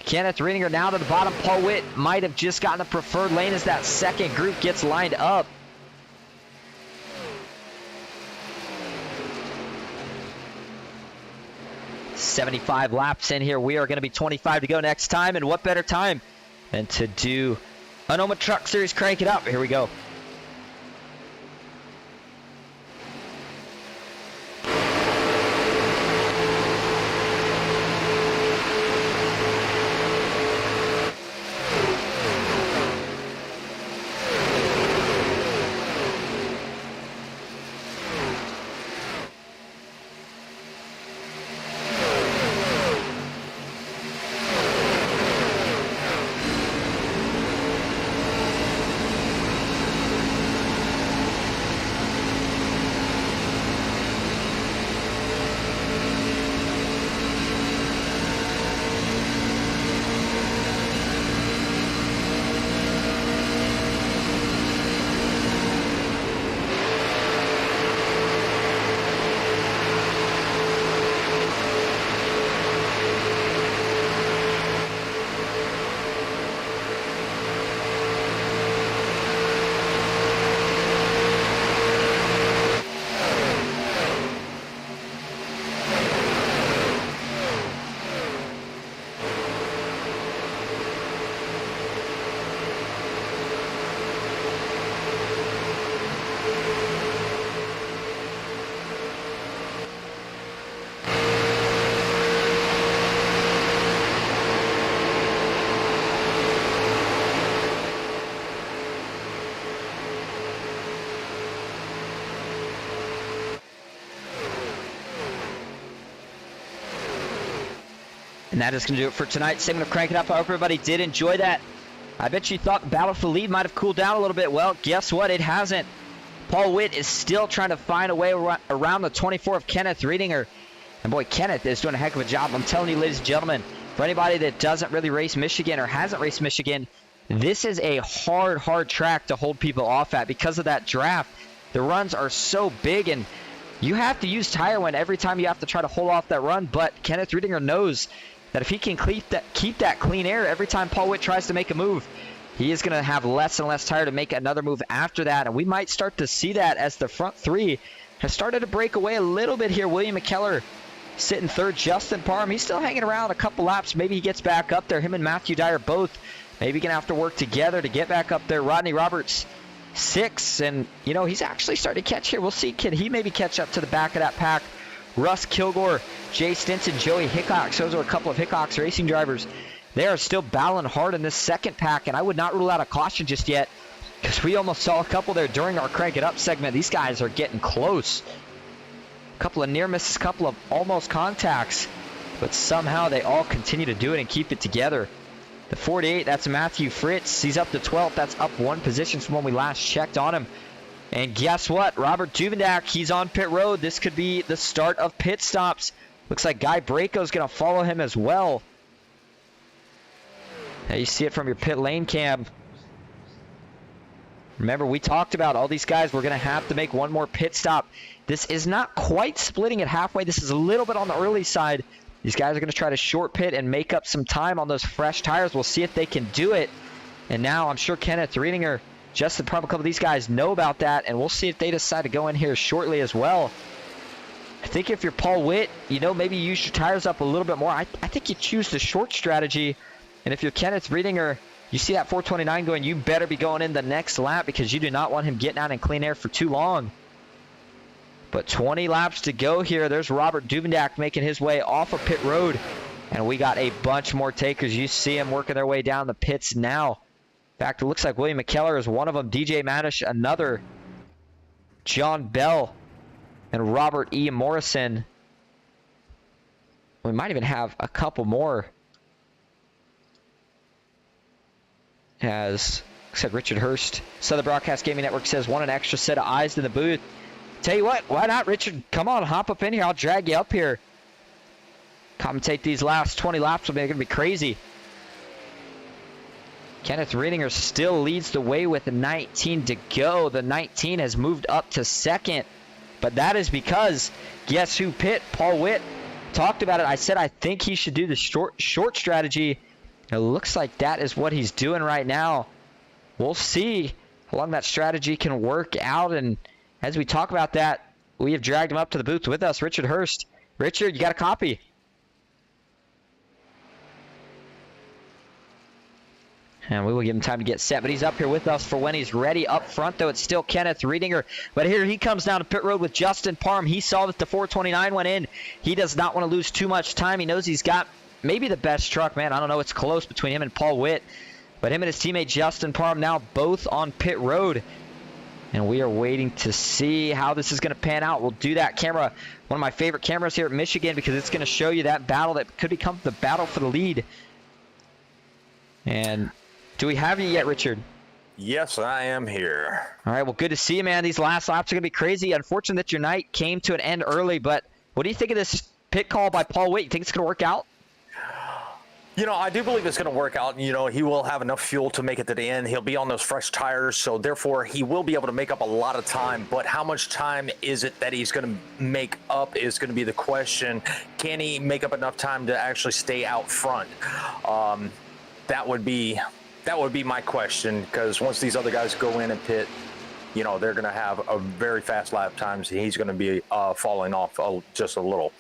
Kenneth Riedinger now to the bottom. Paul Witt might have just gotten the preferred lane as that second group gets lined up. "75 laps in here. We are going to be 25 to go next time. And what better time than to do a NOMA Truck Series Crank It Up. Here we go. And that is going to do it for tonight's segment of Crank It Up. I hope everybody did enjoy that. I bet you thought the battle for the lead might have cooled down a little bit. Well, guess what? It hasn't. Paul Witt is still trying to find a way around the 24 of Kenneth Riedinger. And boy, Kenneth is doing a heck of a job. I'm telling you, ladies and gentlemen, for anybody that doesn't really race Michigan or hasn't raced Michigan, this is a hard track to hold people off at because of that draft. The runs are so big, and you have to use tire wind every time you have to try to hold off that run. But Kenneth Riedinger knows that if he can keep that clean air every time Paul Witt tries to make a move, he is going to have less and less tire to make another move after that. And we might start to see that as the front three has started to break away a little bit here. William McKellar sitting third. Justin Parham, he's still hanging around a couple laps. Maybe he gets back up there. Him and Matthew Dyer both maybe going to have to work together to get back up there. Rodney Roberts, 6. And, you know, he's actually starting to catch here. We'll see. Can he maybe catch up to the back of that pack? Russ Kilgore, Jay Stinson, Joey Hickox. Those are a couple of Hickox racing drivers. They are still battling hard in this second pack, and I would not rule out a caution just yet because we almost saw a couple there during our Crank It Up segment. These guys are getting close. A couple of near misses, a couple of almost contacts, but somehow they all continue to do it and keep it together. The 48, that's Matthew Fritz. He's up to 12th. That's up 1 position from when we last checked on him. And guess what? Robert Duvendak, he's on pit road. This could be the start of pit stops. Looks like Guy Braco's going to follow him as well. Now you see it from your pit lane cam. Remember, we talked about all these guys. We're going to have to make one more pit stop. This is not quite splitting it halfway. This is a little bit on the early side. These guys are going to try to short pit and make up some time on those fresh tires. We'll see if they can do it. And now I'm sure Kenneth Riedinger, Justin Parham, a couple of these guys know about that, and we'll see if they decide to go in here shortly as well. I think if you're Paul Witt, you know, maybe you use your tires up a little bit more. I think you choose the short strategy. And if you're Kenneth Riedinger, you see that 429 going, you better be going in the next lap because you do not want him getting out in clean air for too long. But 20 laps to go here. There's Robert Duvendak making his way off of pit road. And we got a bunch more takers. You see them working their way down the pits now. In fact, it looks like William McKellar is one of them. DJ Madish, another. John Bell and Robert E. Morrison. We might even have a couple more. As said, Richard Hurst, Southern Broadcast Gaming Network says, want an extra set of eyes in the booth. Tell you what, why not, Richard? Come on, hop up in here. I'll drag you up here. Commentate these last 20 laps. Will be going to be crazy. Kenneth Riedinger still leads the way with 19 to go. The 19 has moved up to second. But that is because, guess who pit? Paul Witt talked about it. I said I think he should do the short strategy. It looks like that is what he's doing right now. We'll see how long that strategy can work out. And as we talk about that, we have dragged him up to the booth with us, Richard Hurst. Richard, you got a copy? And we will give him time to get set, but he's up here with us for when he's ready. Up front, though, it's still Kenneth Riedinger. But here he comes down to pit road with Justin Parham. He saw that the 429 went in. He does not want to lose too much time. He knows he's got maybe the best truck, man. I don't know. It's close between him and Paul Witt. But him and his teammate Justin Parham now both on pit road. And we are waiting to see how this is going to pan out. We'll do that camera, one of my favorite cameras here at Michigan, because it's going to show you that battle that could become the battle for the lead. And do we have you yet, Richard? Yes, I am here. All right, well, good to see you, man. These last laps are going to be crazy. Unfortunate that your night came to an end early, but what do you think of this pit call by Paul Witt? You think it's going to work out? You know, I do believe it's going to work out. You know, he will have enough fuel to make it to the end. He'll be on those fresh tires, so therefore he will be able to make up a lot of time. But how much time is it that he's going to make up is going to be the question. Can he make up enough time to actually stay out front? That would be my question, because once these other guys go in and pit, you know, they're going to have a very fast lap times. He's going to be falling off just a little.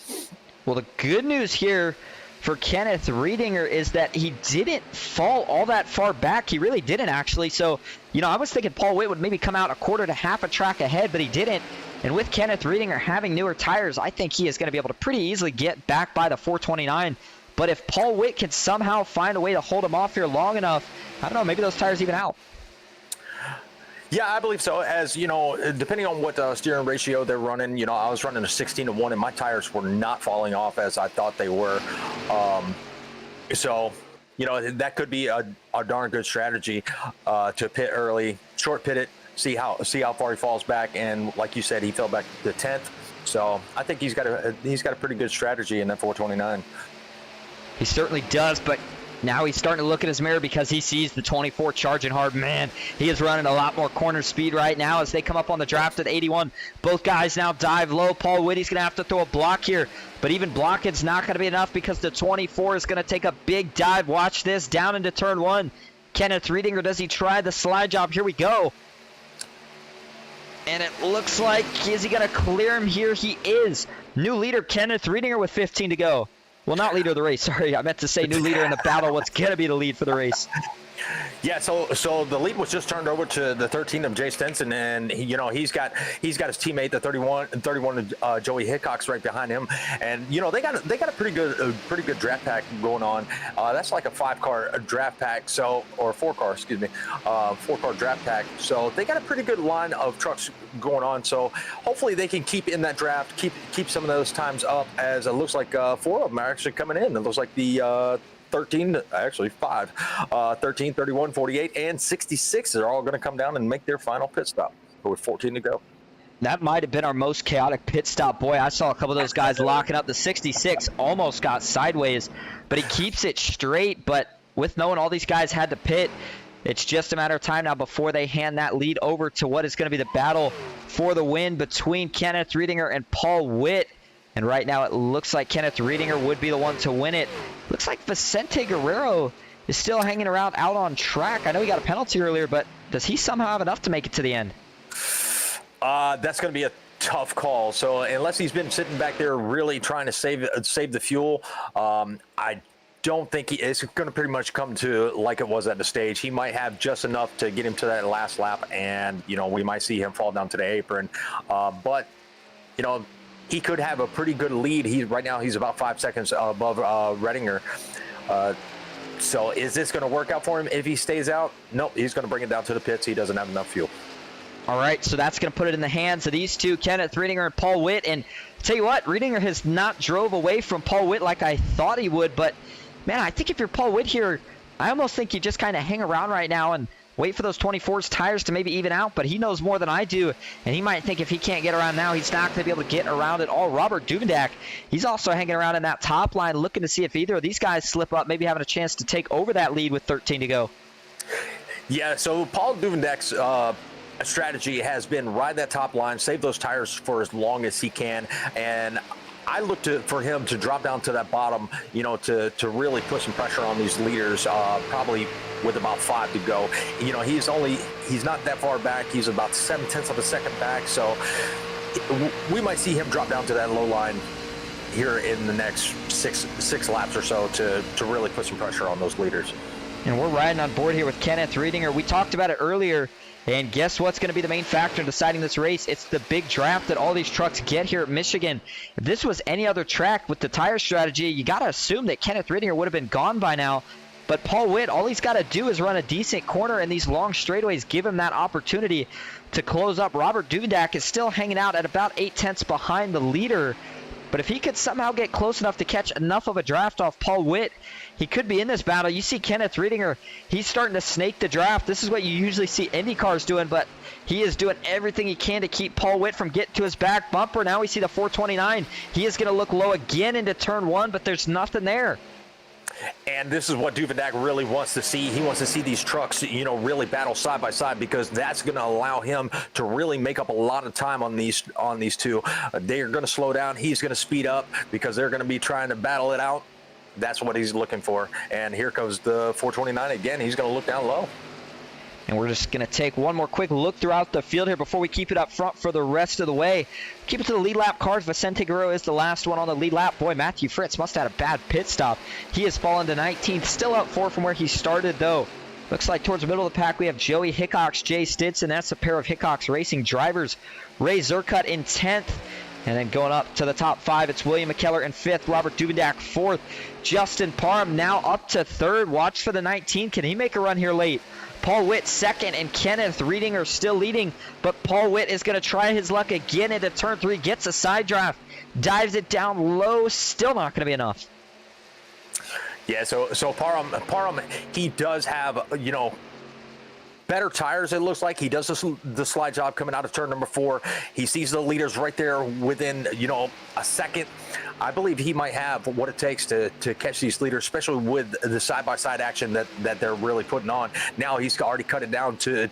Well, the good news here for Kenneth Riedinger is that he didn't fall all that far back. He really didn't, actually. So, you know, I was thinking Paul Witt would maybe come out a quarter to half a track ahead, but he didn't. And with Kenneth Riedinger having newer tires, I think he is going to be able to pretty easily get back by the 429. But if Paul Witt can somehow find a way to hold him off here long enough, I don't know, maybe those tires even out. Yeah, I believe so. As you know, depending on what steering ratio they're running, you know, I was running a 16-1 and my tires were not falling off as I thought they were. So, you know, that could be a darn good strategy to pit early, short pit it, see how far he falls back, and like you said, he fell back to 10th. So I think he's got a pretty good strategy in that 429. He certainly does, but now he's starting to look at his mirror because he sees the 24 charging hard. Man, he is running a lot more corner speed right now as they come up on the draft at 81. Both guys now dive low. Paul Witt, he's going to have to throw a block here, but even blocking's not going to be enough because the 24 is going to take a big dive. Watch this, down into turn one. Kenneth Riedinger, does he try the slide job? Here we go. And it looks like, is he going to clear him here? He is. New leader, Kenneth Riedinger, with 15 to go. Well, not leader of the race. Sorry, I meant to say new leader in the battle. What's going to be the lead for the race? Yeah, so the lead was just turned over to the 13 of Jay Stenson, and he's got his teammate, the 31 Joey Hickox, right behind him, and you know they got a pretty good draft pack going on. That's like a 5-car draft pack, or 4-car, excuse me, 4-car draft pack. So they got a pretty good line of trucks going on. So hopefully they can keep in that draft, keep some of those times up, as it looks like 4 of them are actually coming in. It looks like the 13, actually 5, 13, 31, 48, and 66 are all going to come down and make their final pit stop with 14 to go. That might have been our most chaotic pit stop. Boy, I saw a couple of those guys locking up. The 66 almost got sideways, but he keeps it straight. But with knowing all these guys had to pit, it's just a matter of time now before they hand that lead over to what is going to be the battle for the win between Kenneth Riedinger and Paul Witt. And right now it looks like Kenneth Riedinger would be the one to win it. Looks like Vicente Guerrero is still hanging around out on track. I know he got a penalty earlier, but does he somehow have enough to make it to the end? That's going to be a tough call. So unless he's been sitting back there really trying to save the fuel, I don't think it's going to pretty much come to like it was at the stage. He might have just enough to get him to that last lap, and you know we might see him fall down to the apron. But you know, he could have a pretty good lead. Right now he's about 5 seconds above Riedinger. So is this going to work out for him if he stays out? Nope, he's going to bring it down to the pits. He doesn't have enough fuel. All right, so that's going to put it in the hands of these two, Kenneth Riedinger and Paul Witt. And tell you what, Riedinger has not drove away from Paul Witt like I thought he would. But, man, I think if you're Paul Witt here, I almost think you just kind of hang around right now and wait for those 24's tires to maybe even out, but he knows more than I do, and he might think if he can't get around now, he's not going to be able to get around at all. Robert Duvendak, he's also hanging around in that top line, looking to see if either of these guys slip up, maybe having a chance to take over that lead with 13 to go. Yeah, so Paul Duvendak's strategy has been ride that top line, save those tires for as long as he can, and I look for him to drop down to that bottom, to really put some pressure on these leaders, probably with about 5 to go. He's not that far back. He's about 0.7 of a second back. So we might see him drop down to that low line here in the next six laps or so to really put some pressure on those leaders. And we're riding on board here with Kenneth Riedinger. We talked about it earlier, and guess what's going to be the main factor in deciding this race? It's the big draft that all these trucks get here at Michigan. If this was any other track with the tire strategy, you got to assume that Kenneth Riedinger would have been gone by now. But Paul Witt, all he's got to do is run a decent corner, and these long straightaways give him that opportunity to close up. Robert Duvendak is still hanging out at about 0.8 behind the leader. But if he could somehow get close enough to catch enough of a draft off Paul Witt, he could be in this battle. You see Kenneth Riedinger, he's starting to snake the draft. This is what you usually see Indy cars doing, but he is doing everything he can to keep Paul Witt from getting to his back bumper. Now we see the 429. He is going to look low again into turn 1, but there's nothing there. And this is what Duvendak really wants to see. He wants to see these trucks, really battle side by side, because that's going to allow him to really make up a lot of time on these two. They are going to slow down. He's going to speed up because they're going to be trying to battle it out. That's what he's looking for. And here comes the 429 again. He's going to look down low. And we're just going to take one more quick look throughout the field here before we keep it up front for the rest of the way. Keep it to the lead lap cars. Vicente Guerrero is the last one on the lead lap. Boy, Matthew Fritz must have had a bad pit stop. He has fallen to 19th, still up 4 from where he started, though. Looks like towards the middle of the pack we have Joey Hickox, Jay Stinson. That's a pair of Hickox Racing drivers. Ray Zerkut in 10th. And then going up to the top 5, it's William McKellar in 5th, Robert Duvendak 4th. Justin Parham now up to 3rd. Watch for the 19. Can he make a run here late? Paul Witt 2nd, and Kenneth Riedinger still leading, but Paul Witt is going to try his luck again into turn 3, gets a side draft, dives it down low, still not going to be enough. Yeah, so Parham, he does have, better tires, it looks like. He does the slide job coming out of turn number 4. He sees the leaders right there within, a second. I believe he might have what it takes to catch these leaders, especially with the side-by-side action that they're really putting on. Now he's already cut it down to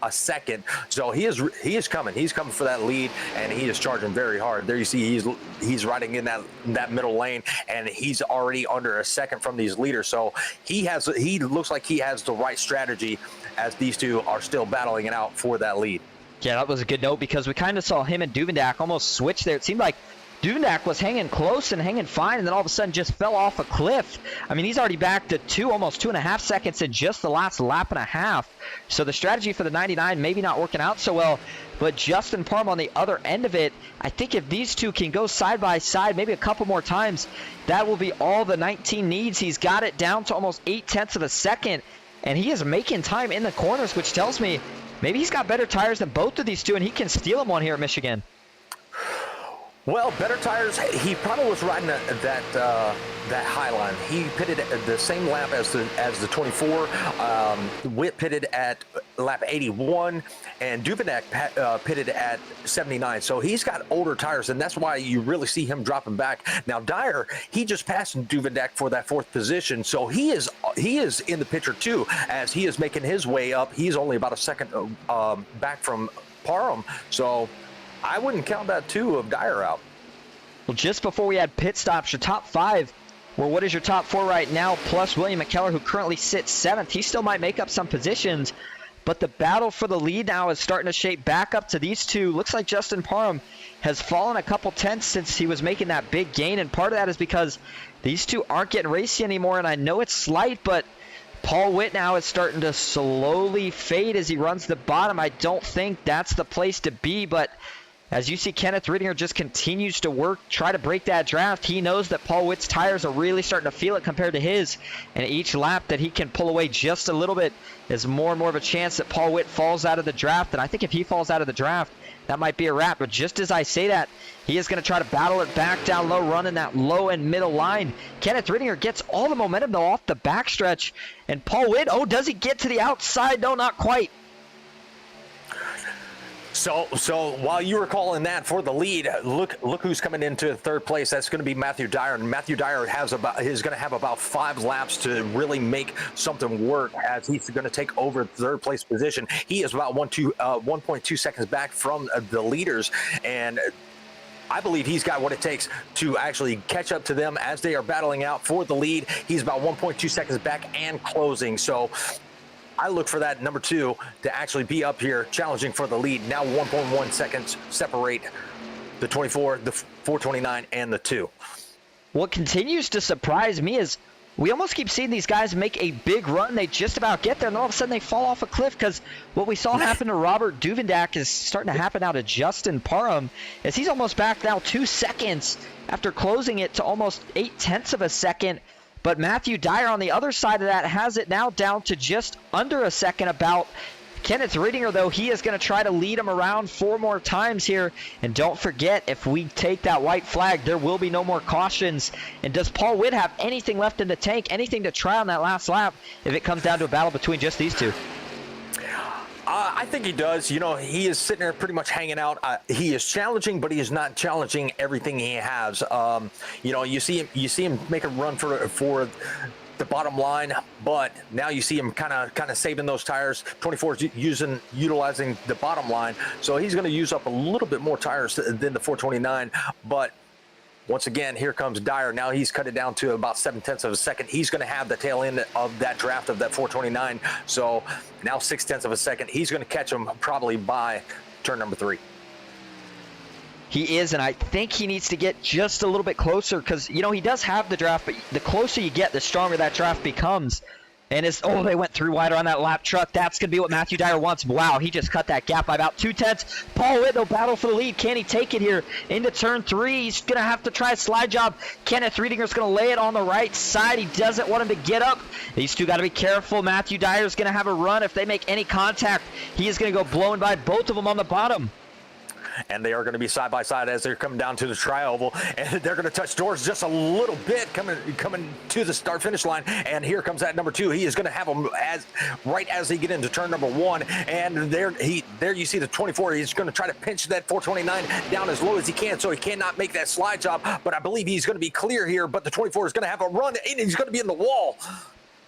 a second. So he is coming. He's coming for that lead, and he is charging very hard. There you see he's riding in that middle lane, and he's already under a second from these leaders. So he looks like he has the right strategy as these two are still battling it out for that lead. Yeah, that was a good note because we kind of saw him and Duvendak almost switch there. It seemed like Duvendak was hanging close and hanging fine, and then all of a sudden just fell off a cliff. I mean, he's already back to almost 2.5 seconds in just the last lap and a half. So the strategy for the 99 maybe not working out so well, but Justin Parham on the other end of it, I think if these two can go side by side maybe a couple more times, that will be all the 19 needs. He's got it down to almost 0.8 of a second, and he is making time in the corners, which tells me maybe he's got better tires than both of these two, and he can steal them one here at Michigan. Well, better tires. He probably was riding that high line. He pitted at the same lap as the 24. Witt pitted at lap 81, and Duvendak pitted at 79. So he's got older tires, and that's why you really see him dropping back. Now Dyer, he just passed Duvendak for that 4th position, so he is in the picture too, as he is making his way up. He's only about a second back from Parham, so I wouldn't count that 2 of Dyer out. Well, just before we had pit stops, your top 5, well, what is your top 4 right now, plus William McKellar, who currently sits 7th. He still might make up some positions, but the battle for the lead now is starting to shape back up to these two. Looks like Justin Parham has fallen a couple tenths since he was making that big gain, and part of that is because these two aren't getting racy anymore, and I know it's slight, but Paul Witt now is starting to slowly fade as he runs the bottom. I don't think that's the place to be, but as you see, Kenneth Riedinger just continues to work, try to break that draft. He knows that Paul Witt's tires are really starting to feel it compared to his, and each lap that he can pull away just a little bit is more and more of a chance that Paul Witt falls out of the draft. And I think if he falls out of the draft, that might be a wrap. But just as I say that, he is going to try to battle it back down low, running that low and middle line. Kenneth Riedinger gets all the momentum, though, off the backstretch. And Paul Witt, does he get to the outside? No, not quite. So while you were calling that for the lead, look who's coming into 3rd place. That's going to be Matthew Dyer, and Matthew Dyer is going to have about 5 laps to really make something work, as he's going to take over 3rd place position. He is about 1.2 seconds back from the leaders, and I believe he's got what it takes to actually catch up to them as they are battling out for the lead. He's about 1.2 seconds back and closing. So I look for that number 2 to actually be up here challenging for the lead. Now 1.1 seconds separate the 24, the 429, and the 2. What continues to surprise me is we almost keep seeing these guys make a big run. They just about get there, and all of a sudden they fall off a cliff, because what we saw happen to Robert Duvendak is starting to happen now to Justin Parham, as he's almost back now 2 seconds after closing it to almost 0.8 of a second. But Matthew Dyer on the other side of that has it now down to just under a second about Kenneth Riedinger, though. He is going to try to lead him around 4 more times here. And don't forget, if we take that white flag, there will be no more cautions. And does Paul Witt have anything left in the tank, anything to try on that last lap if it comes down to a battle between just these two? I think he does. You know, he is sitting there pretty much hanging out. He is challenging, but he is not challenging everything he has. You know, you see him make a run for the bottom line, but now you see him kind of saving those tires. 24 is utilizing the bottom line, so he's going to use up a little bit more tires than the 429. But once again, here comes Dyer. Now he's cut it down to about 0.7 of a second. He's going to have the tail end of that draft of that 429. So now 0.6 of a second. He's going to catch him probably by turn number 3. He is, and I think he needs to get just a little bit closer, because, you know, he does have the draft, but the closer you get, the stronger that draft becomes. And they went through wider on that lap truck. That's going to be what Matthew Dyer wants. Wow, he just cut that gap by about 0.2. Paul Witt, no battle for the lead. Can he take it here into turn 3? He's going to have to try a slide job. Kenneth Riedinger's going to lay it on the right side. He doesn't want him to get up. These two got to be careful. Matthew Dyer's going to have a run. If they make any contact, he is going to go blowing by both of them on the bottom. And they are going to be side by side as they're coming down to the tri-oval, and they're going to touch doors just a little bit coming to the start finish line. And here comes that number 2. He is going to have them right as they get into turn number 1, and there you see the 24. He's going to try to pinch that 429 down as low as he can, so he cannot make that slide job. But I believe he's going to be clear here. But the 24 is going to have a run, and he's going to be in the wall.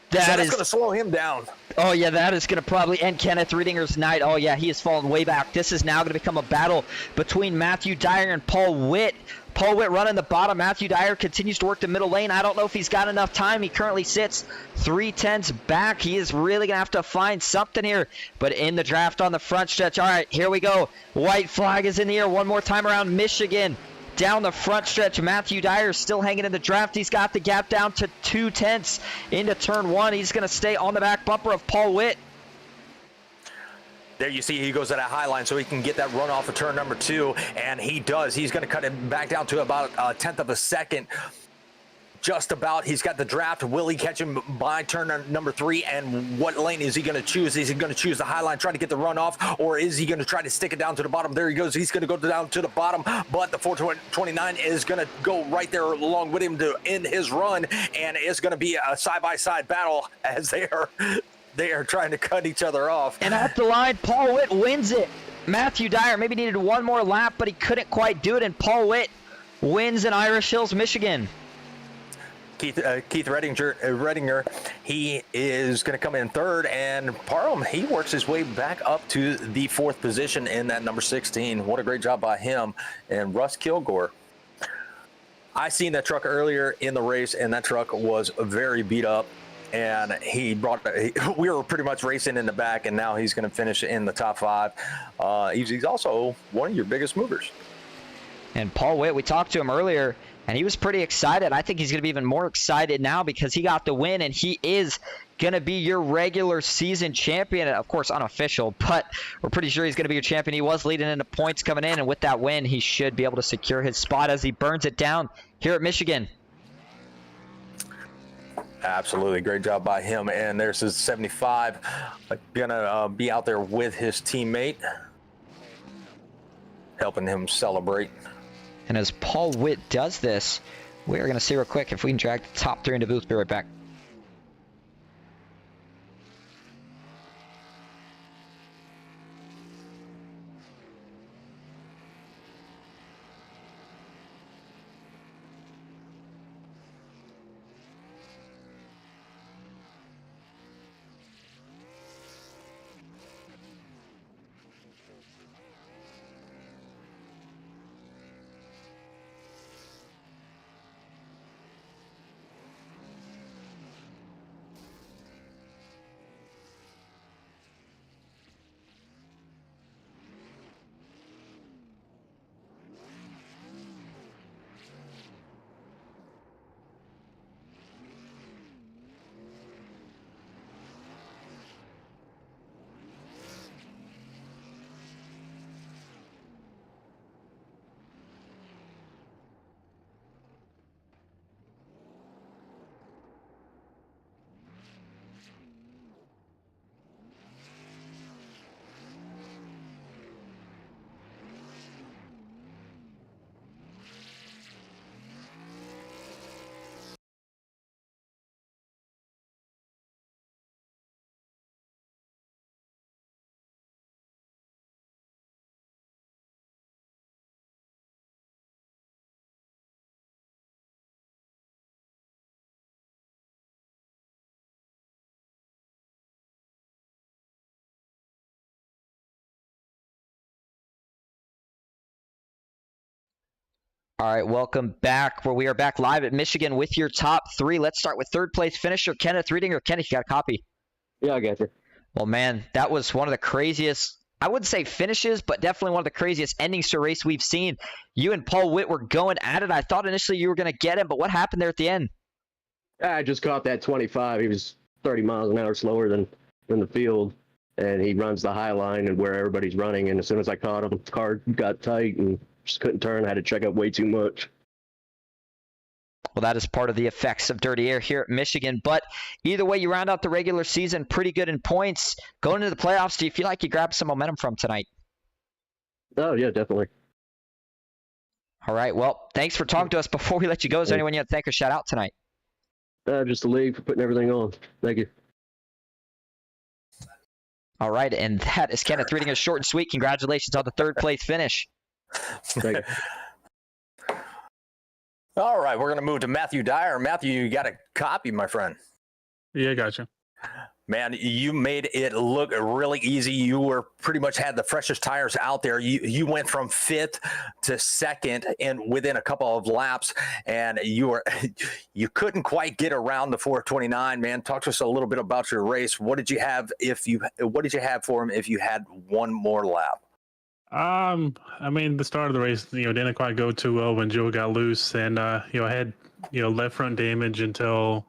That's going to slow him down. Oh, yeah, that is going to probably end Kenneth Riedinger's night. Oh, yeah, he has fallen way back. This is now going to become a battle between Matthew Dyer and Paul Witt. Paul Witt running the bottom. Matthew Dyer continues to work the middle lane. I don't know if he's got enough time. He currently sits 0.3 back. He is really going to have to find something here. But in the draft on the front stretch. All right, here we go. White flag is in the air one more time around Michigan. Down the front stretch, Matthew Dyer still hanging in the draft. He's got the gap down to 0.2 into turn 1. He's going to stay on the back bumper of Paul Witt. There you see he goes at a high line so he can get that run off of turn number 2, and he does. He's going to cut it back down to about 0.1 of a second. Just about. He's got the draft. Will he catch him by turn number 3? And what lane is he going to choose? Is he going to choose the high line, trying to get the run off, or is he going to try to stick it down to the bottom? There he goes. He's going to go down to the bottom, but the 429 is going to go right there along with him to end his run, and it's going to be a side-by-side battle as they are trying to cut each other off. And at the line, Paul Witt wins it. Matthew Dyer maybe needed one more lap, but he couldn't quite do it, and Paul Witt wins in Irish Hills, Michigan. Keith Riedinger, he is going to come in third, and Parham, he works his way back up to the 4th position in that number 16. What a great job by him. And Russ Kilgore, I seen that truck earlier in the race, and that truck was very beat up, and we were pretty much racing in the back, and now he's going to finish in the top 5. He's also one of your biggest movers. And Paul Witt, we talked to him earlier, and he was pretty excited. I think he's going to be even more excited now because he got the win, and he is going to be your regular season champion. Of course, unofficial, but we're pretty sure he's going to be your champion. He was leading into points coming in, and with that win, he should be able to secure his spot as he burns it down here at Michigan. Absolutely. Great job by him. And there's his 75. Going to be out there with his teammate, helping him celebrate. And as Paul Witt does this, we're going to see real quick if we can drag the top 3 into booth. Be right back. All right, welcome back. Where we are back live at Michigan with your top three. Let's start with third place finisher Kenneth Riedinger. Kenneth, you got a copy? Yeah, I got you. Well, man, that was one of the craziest, I wouldn't say finishes, but definitely one of the craziest endings to a race we've seen. You and Paul Witt were going at it. I thought initially you were going to get him, but what happened there at the end? I just caught that 25. He was 30 miles an hour slower than the field, and he runs the high line and where everybody's running. And as soon as I caught him, the car got tight and just couldn't turn. I had to check up way too much. Well, that is part of the effects of dirty air here at Michigan. But either way, you round out the regular season pretty good in points. Going into the playoffs, do you feel like you grabbed some momentum from tonight? Oh, yeah, definitely. All right. Well, thanks for talking to us. Before we let you go, is there anyone you have to thank or shout out tonight? Just the league for putting everything on. Thank you. All right. And that is Kenneth Riedinger, short and sweet. Congratulations on the third place finish. Thank you. All right, we're going to move to Matthew Dyer. Matthew, you got a copy, my friend. Yeah, gotcha. Man, you made it look really easy. You were pretty much had the freshest tires out there. You went from fifth to second and within a couple of laps, and you couldn't quite get around the 429. Man, talk to us a little bit about your race. What did you have for him if you had one more lap? I mean, the start of the race, didn't quite go too well when Joe got loose, and I had left front damage until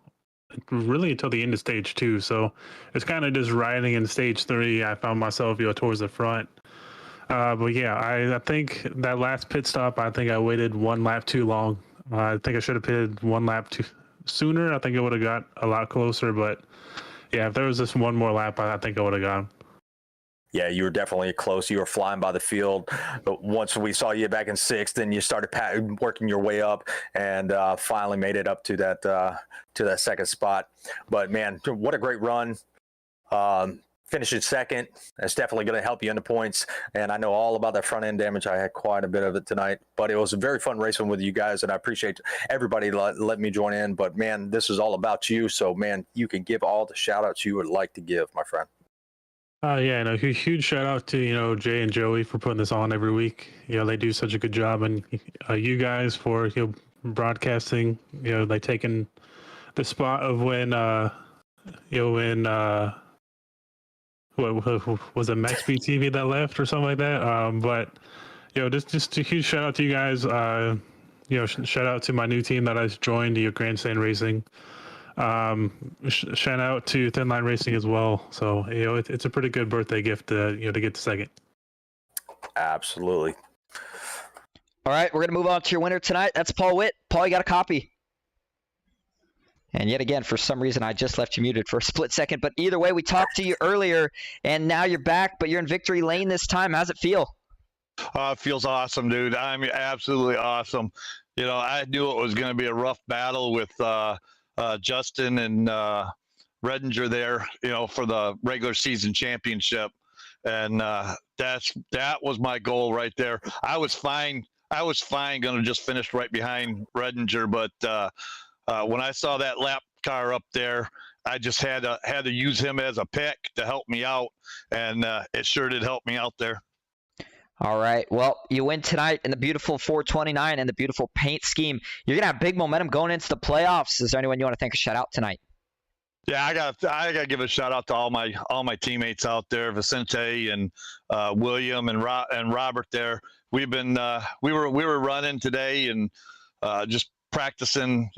the end of stage 2. So it's kind of just riding in stage 3. I found myself towards the front. But yeah, I think that last pit stop, I think I waited one lap too long. I think I should have pitted one lap too sooner. I think it would have got a lot closer. But yeah, if there was just one more lap, I think I would have gone. Yeah, you were definitely close. You were flying by the field. But once we saw you back in sixth, then you started working your way up and finally made it up to that second spot. But, man, what a great run. Finishing second. That's definitely going to help you in the points. And I know all about that front-end damage. I had quite a bit of it tonight. But it was a very fun racing with you guys, and I appreciate everybody letting me join in. But, man, this is all about you. So, man, you can give all the shout-outs you would like to give, my friend. Yeah, and a huge shout out to Jay and Joey for putting this on every week. They do such a good job, and you guys for broadcasting. Like taking the spot of when what was it, Max B TV that left or something like that. But just a huge shout out to you guys. Shout out to my new team that I joined, Grandstand Racing. Shout out to Thin Line Racing as well. So it's a pretty good birthday gift to get to second. Absolutely. All right, we're gonna move on to your winner tonight. That's Paul Witt. Paul, you got a copy. And yet again, for some reason, I just left you muted for a split second. But either way, we talked to you earlier, and now you're back. But you're in victory lane this time. How's it feel? It feels awesome, dude. I'm absolutely awesome. I knew it was going to be a rough battle with Justin and Redinger there, for the regular season championship. And that was my goal right there. I was fine going to just finish right behind Redinger, but when I saw that lap car up there, I just had to use him as a pick to help me out, and it sure did help me out there. All right. Well, you win tonight in the beautiful 429 and the beautiful paint scheme. You're gonna have big momentum going into the playoffs. Is there anyone you want to thank or shout out tonight? Yeah, I gotta give a shout out to all my teammates out there, Vicente and William and Robert. There, we were running today and just practicing,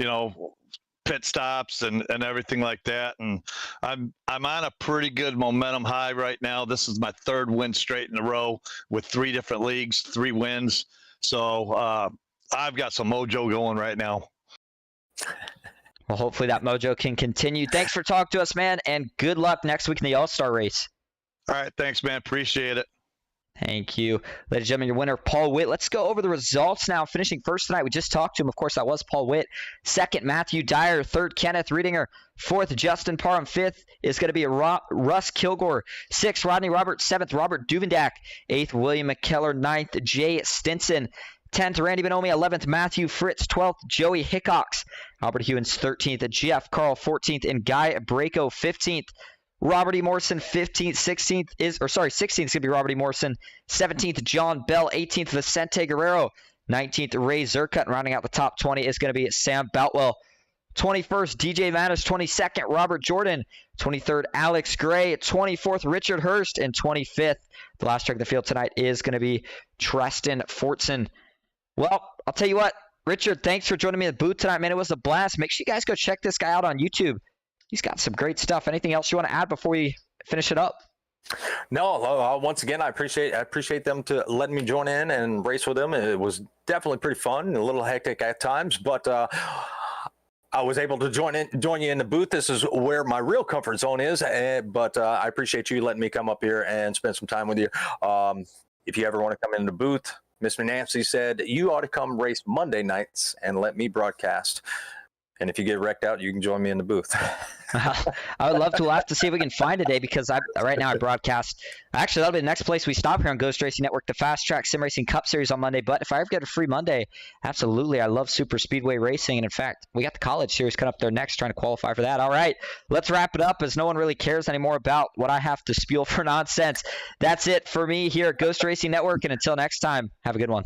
pit stops and everything like that. And I'm on a pretty good momentum high right now. This is my third win straight in a row with 3 different leagues, 3 wins. So I've got some mojo going right now. Well, hopefully that mojo can continue. Thanks for talking to us, man, and good luck next week in the All-Star race. All right, thanks, man. Appreciate it. Thank you. Ladies and gentlemen, your winner, Paul Witt. Let's go over the results now. Finishing first tonight, we just talked to him. Of course, that was Paul Witt. Second, Matthew Dyer. Third, Kenneth Riedinger. Fourth, Justin Parham. Fifth is going to be Russ Kilgore. Sixth, Rodney Roberts. Seventh, Robert Duvendak. Eighth, William McKellar. Ninth, Jay Stinson. 10th, Randy Bonomi. 11th, Matthew Fritz. 12th, Joey Hickox. Albert Hewins, 13th. Jeff Carl, 14th. And Guy Braco, 15th. Robert E. Morrison, 15th. 16th is going to be Robert E. Morrison. 17th, John Bell. 18th, Vicente Guerrero. 19th, Ray Zercut. And rounding out the top 20 is going to be Sam Boutwell. 21st, DJ Mattis. 22nd, Robert Jordan. 23rd, Alex Gray. 24th, Richard Hurst. And 25th, the last track of the field tonight is going to be Tristan Fortson. Well, I'll tell you what, Richard, thanks for joining me in the booth tonight, man. It was a blast. Make sure you guys go check this guy out on YouTube. He's got some great stuff. Anything else you want to add before we finish it up? No, once again, I appreciate them to letting me join in and race with them. It was definitely pretty fun, a little hectic at times, but I was able to join you in the booth. This is where my real comfort zone is, but I appreciate you letting me come up here and spend some time with you. If you ever want to come in the booth, Miss Nancy said you ought to come race Monday nights and let me broadcast. And if you get wrecked out, you can join me in the booth. I would love to. We'll have to see if we can find a day because right now I broadcast. Actually, that'll be the next place we stop here on Ghost Racing Network, the Fast Track Sim Racing Cup Series on Monday. But if I ever get a free Monday, absolutely. I love Super Speedway Racing. And in fact, we got the College Series coming up there next, trying to qualify for that. All right, let's wrap it up as no one really cares anymore about what I have to spiel for nonsense. That's it for me here at Ghost Racing Network. And until next time, have a good one.